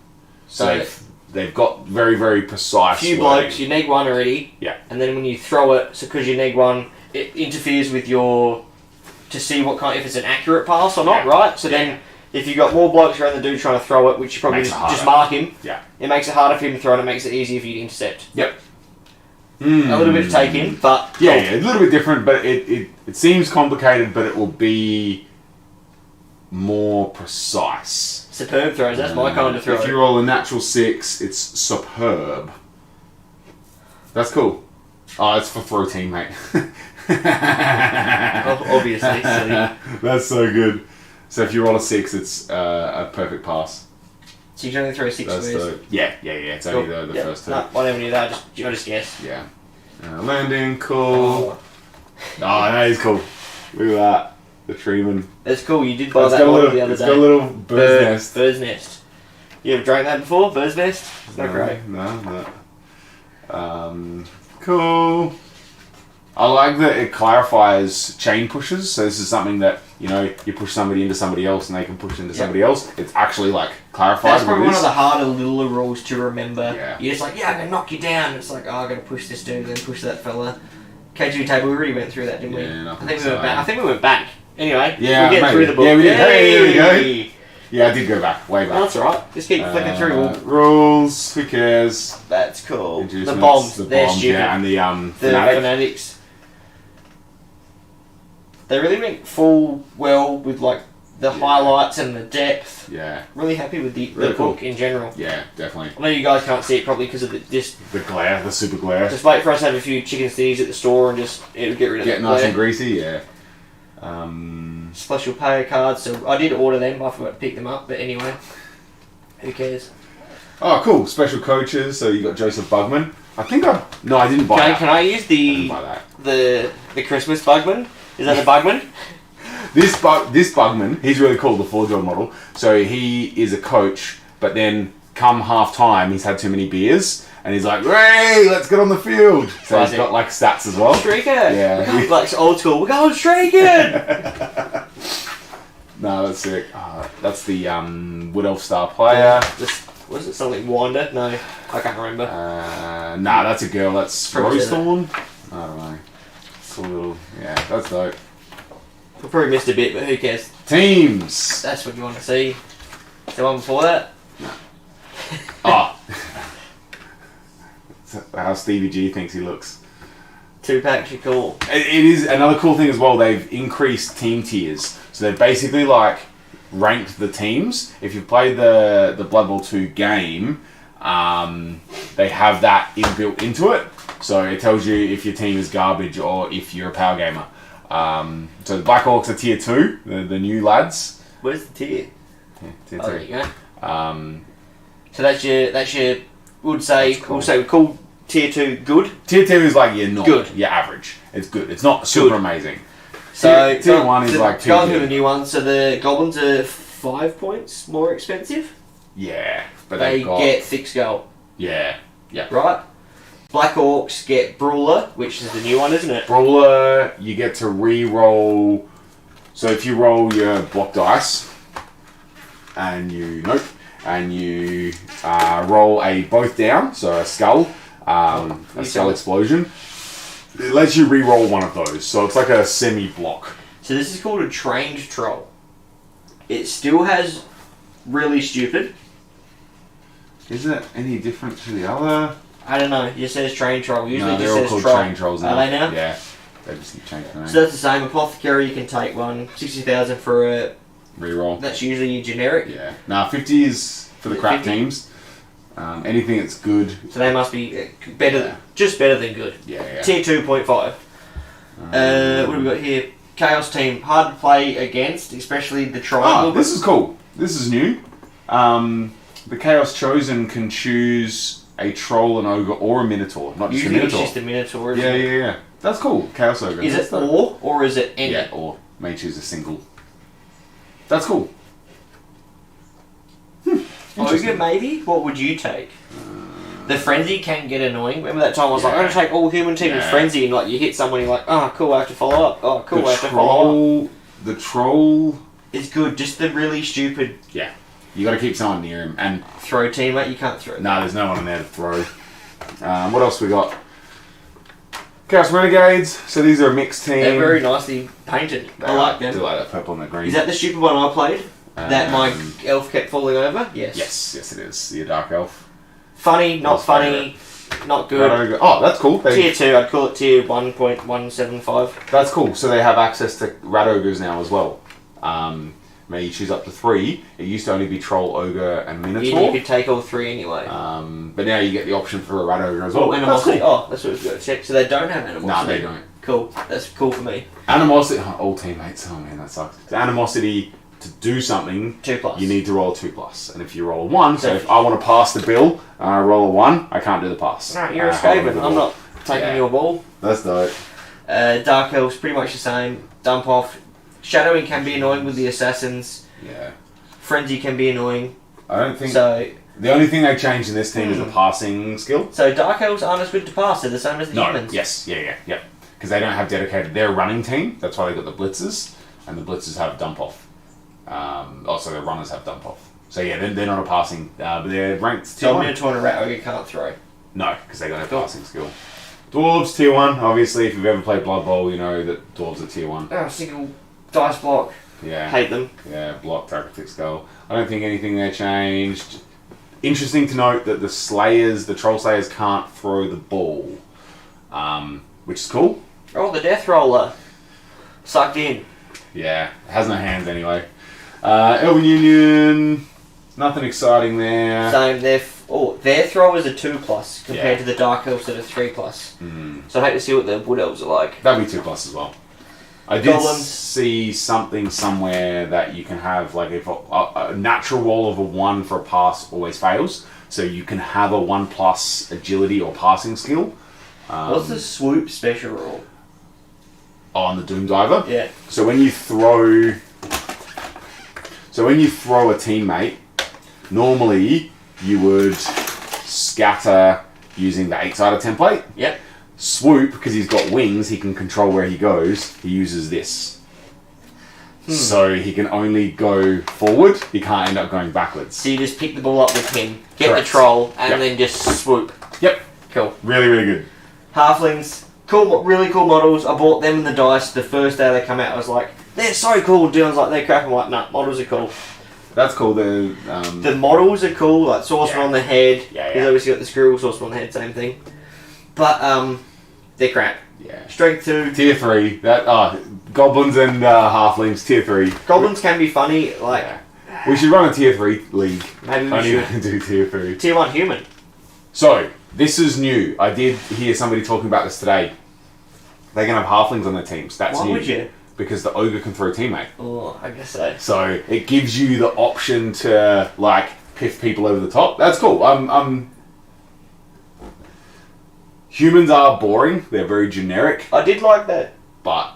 So they've got very, very precise. Few blokes, you neg 1 already. Yeah. And then when you throw it, so because you neg 1, it interferes with to see if it's an accurate pass or not, right? So then, if you've got more blokes around the dude trying to throw it, which you probably just mark him, it makes it harder for him to throw and it makes it easier for you to intercept. Yep. A little bit to take in, but... Yeah, a little bit different, but it seems complicated, but it will be more precise. Superb throws, that's my kind of throw. If you roll a natural 6, it's superb. That's cool. Oh, it's for throw team, mate. Obviously, silly. That's so good. So if you roll a 6, it's a perfect pass. So you can only throw 6 squares? Yeah. It's only the first 2. No, I never knew that. I just guessed. Yeah. Landing, cool. Oh, that is cool. Look at that. The treeman. That's cool. You did buy that one the other day. It's got a little bird's nest. Bird's nest. You ever drank that before? Bird's nest? It's not great. No. Cool. I like that it clarifies chain pushes. So this is something that, you push somebody into somebody else and they can push into somebody else. It's actually clarified. That's probably one of the harder, littler rules to remember. Yeah. You're just I'm going to knock you down. It's I'm going to push this dude and then push that fella. KG table, we already went through that, didn't we? Yeah, I think we went back. Anyway, yeah, we're getting through the book. Yeah, we did. Hey, here we go. Yeah, I did go back. Way back. No, that's alright. Just keep flicking through. Rules. Who cares? That's cool. The bombs. They're stupid. Yeah, and the fanatics. They really went full well with the highlights and the depth. Yeah. Really happy with the cool. book in general. Yeah, definitely. I know you guys can't see it probably because of the glare, the super glare. Just wait for us to have a few chicken stickies at the store and it'll get rid of Get the nice glare. and greasy, yeah. Special payer cards, so I did order them, I forgot to pick them up, but anyway. Who cares? Oh, cool. Special coaches, so you got Joseph Bugman. I didn't buy that. Can I use I didn't buy that. the Christmas Bugman? Is that the Bugman? This Bugman, he's really cool, the Forge model. So he is a coach, but then come half time, he's had too many beers, and he's like, "Hey, let's get on the field." So he's got like stats as well. Streaking. Yeah. Like old school. We're going streaking. No, that's sick. That's the Wood Elf star player. Was it something Winder? No, I can't remember. Nah, that's a girl. That's Probably Rosethorn. I don't know. Cool little. Yeah, that's dope. We probably missed a bit, but who cares? Teams. That's what you want to see. The one before that? No. Oh. How Stevie G thinks he looks. 2-packs are cool. It is another cool thing as well. They've increased team tiers, so they've basically like ranked the teams. If you've played the Blood Bowl 2 game, they have that inbuilt into it. So it tells you if your team is garbage or if you're a power gamer. So the Black Orcs are tier 2, the new lads. Where's the tier? Yeah, tier 2. There you go. So that's your we'll say we call tier 2 good. Tier 2 is like your normal, good. your average. It's good. It's not super amazing. So tier 1 is like 2. Going through the new one, so the goblins are 5 points more expensive. Yeah, but they get thick skull. Yeah. Right? Black Orcs get Brawler, which is the new one, isn't it? Brawler, you get to re-roll. So if you roll your block dice, and you roll a both down, so a skull, a skull explosion, it lets you re-roll one of those. So it's like a semi-block. So this is called a trained troll. It still has really stupid. Is it any different to the other? I don't know. It just says trained troll. Usually No, it they're just all says called troll. trained trolls now. Are they now? Yeah. They just keep changing their name. So that's the same. Apothecary, you can take one. 60,000 for a... Reroll. That's usually your generic. Yeah. Nah, 50 is for the crap 50? teams. Anything that's good. So they must be better, just better than good. Yeah. Tier 2.5. What have we got here? Chaos team. Hard to play against, especially the triangle. Oh, this is cool. This is new. The Chaos Chosen can choose a troll, an ogre, or a minotaur. Not just Usually a minotaur. it's just a minotaur, isn't Yeah, it? yeah. That's cool. Chaos ogre. Is it or is it any? Yeah, or. May choose a single. That's cool. Ogre, maybe? What would you take? The Frenzy can get annoying. Remember that time I was like, I'm going to take all human team with Frenzy, and like you hit someone, you're like, oh, cool, I have to follow up. Oh, cool, I have to follow up. The troll... It's good, just the really stupid... Yeah. You got to keep someone near him. And throw teammate, you can't throw. No, there's no one in there to throw. What else we got? Chaos Renegades. So these are a mixed team. They're very nicely painted. I like them. Do like that purple and the green. Is that the stupid one I played? That my elf kept falling over? Yes. Yes, it is. Your Dark Elf. Funny, not funny, not good. Oh, that's cool. Tier 2, I'd call it tier 1.175. That's cool. So they have access to Rat Ogres now as well. May you choose up to 3. It used to only be Troll, Ogre, and Minotaur. You could take all 3 anyway. But now you get the option for a Rat Ogre as well. Oh, animosity. Cool. Oh, that's what we've got to check. So they don't have animosity? No, they don't. Cool. That's cool for me. Animosity. All teammates. Oh man, that sucks. The animosity to do something. 2+. You need to roll a 2+. And if you roll a 1, so if I want to pass the bill and I roll a 1, I can't do the pass. No, you're escaping. I'm not taking your ball. That's dope. Dark Elves, pretty much the same. Dump off. Shadowing can be annoying with the assassins. Yeah. Frenzy can be annoying. I don't think... So... The only thing they changed in this team is the passing skill. So Dark Elves aren't as good to pass. They're the same as the humans. Yes. Yeah. Because they don't have dedicated... They're a running team. That's why they've got the blitzers. And the blitzers have dump off. Also, the runners have dump off. So yeah, they're not a passing... but they're ranked tier So 1. Minotaur and a Rat Ogre can't throw. No, because they got a passing skill. Dwarves, tier 1. Obviously, if you've ever played Blood Bowl, you know that Dwarves are tier 1. Oh, single dice block. Yeah. Hate them. Yeah, block, Tactic Skull. I don't think anything there changed. Interesting to note that the Troll Slayers can't throw the ball. Which is cool. Oh, the Death Roller. Sucked in. Yeah, it has no hands anyway. Elven Union, nothing exciting there. Same, their throw is a 2+ compared to the Dark Elves that are 3+. So I hate to see what the Wood Elves are like. That'd be 2+ as well. I did see something somewhere that you can have, like, if a natural roll of a 1 for a pass always fails, so you can have a 1+ agility or passing skill. What's the swoop special rule? On the Doom Diver. Yeah. So when you throw a teammate, normally you would scatter using the 8-sided template. Yep. Swoop, because he's got wings, he can control where he goes. He uses this. So he can only go forward. He can't end up going backwards. So you just pick the ball up with him, get Correct. the troll, and then just swoop. Yep. Cool. Really, really good. Halflings, cool, really cool models. I bought them in the dice the first day they come out. I was like, they're so cool. Dion's like, they're crap. I'm like, nah, models are cool. That's cool. The models are cool, like Sorcerer on the head. Yeah. He's obviously got the Squirrel Sorcerer on the head, same thing. But they're crap. Yeah. Strength 2. Tier 3. Goblins and halflings, tier 3. Goblins can be funny, like... Yeah. We should run a tier 3 league. Maybe we Only should. do tier 3. Tier 1 human. So, this is new. I did hear somebody talking about this today. They can have halflings on their teams. That's Why new. would you? Because the ogre can throw teammate. Oh, I guess so. So, it gives you the option to, like, piff people over the top. That's cool. Humans are boring. They're very generic. I did like that. But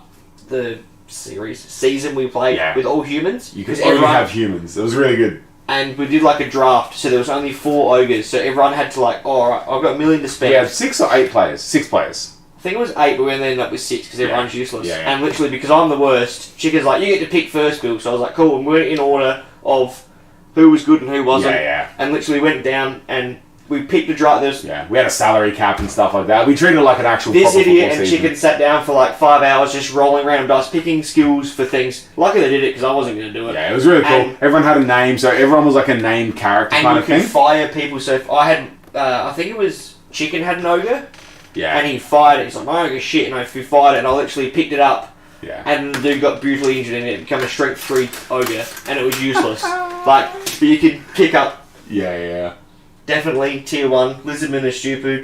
The season we played with all humans. you could only have humans. It was really good. And we did like a draft, so there was only 4 ogres, so everyone had to like, oh, alright, I've got $1 million to spend. We had 6 or 8 players. 6 players. I think it was 8, but we ended up with 6 because everyone's useless. Yeah. And literally, because I'm the worst, Chicken's like, you get to pick first, Bill. So I was like, cool, and we're in order of who was good and who wasn't. Yeah. And literally went down and we picked a draft. We had a salary cap and stuff like that. We treated it like an actual This proper idiot football and season. Chicken sat down for like 5 hours just rolling random dice, picking skills for things. Luckily they did it because I wasn't going to do it. Yeah, it was really cool. And Everyone had a name, so everyone was like a named character kind you of could thing. fire people. So if I had, I think it was Chicken had an ogre. Yeah. And he fired it. He's like, my ogre shit. And I fired it and I literally picked it up. Yeah. And the dude got brutally injured and it became a strength 3 ogre. And it was useless. But you could pick up Yeah. definitely tier 1. Lizardmen are stupid.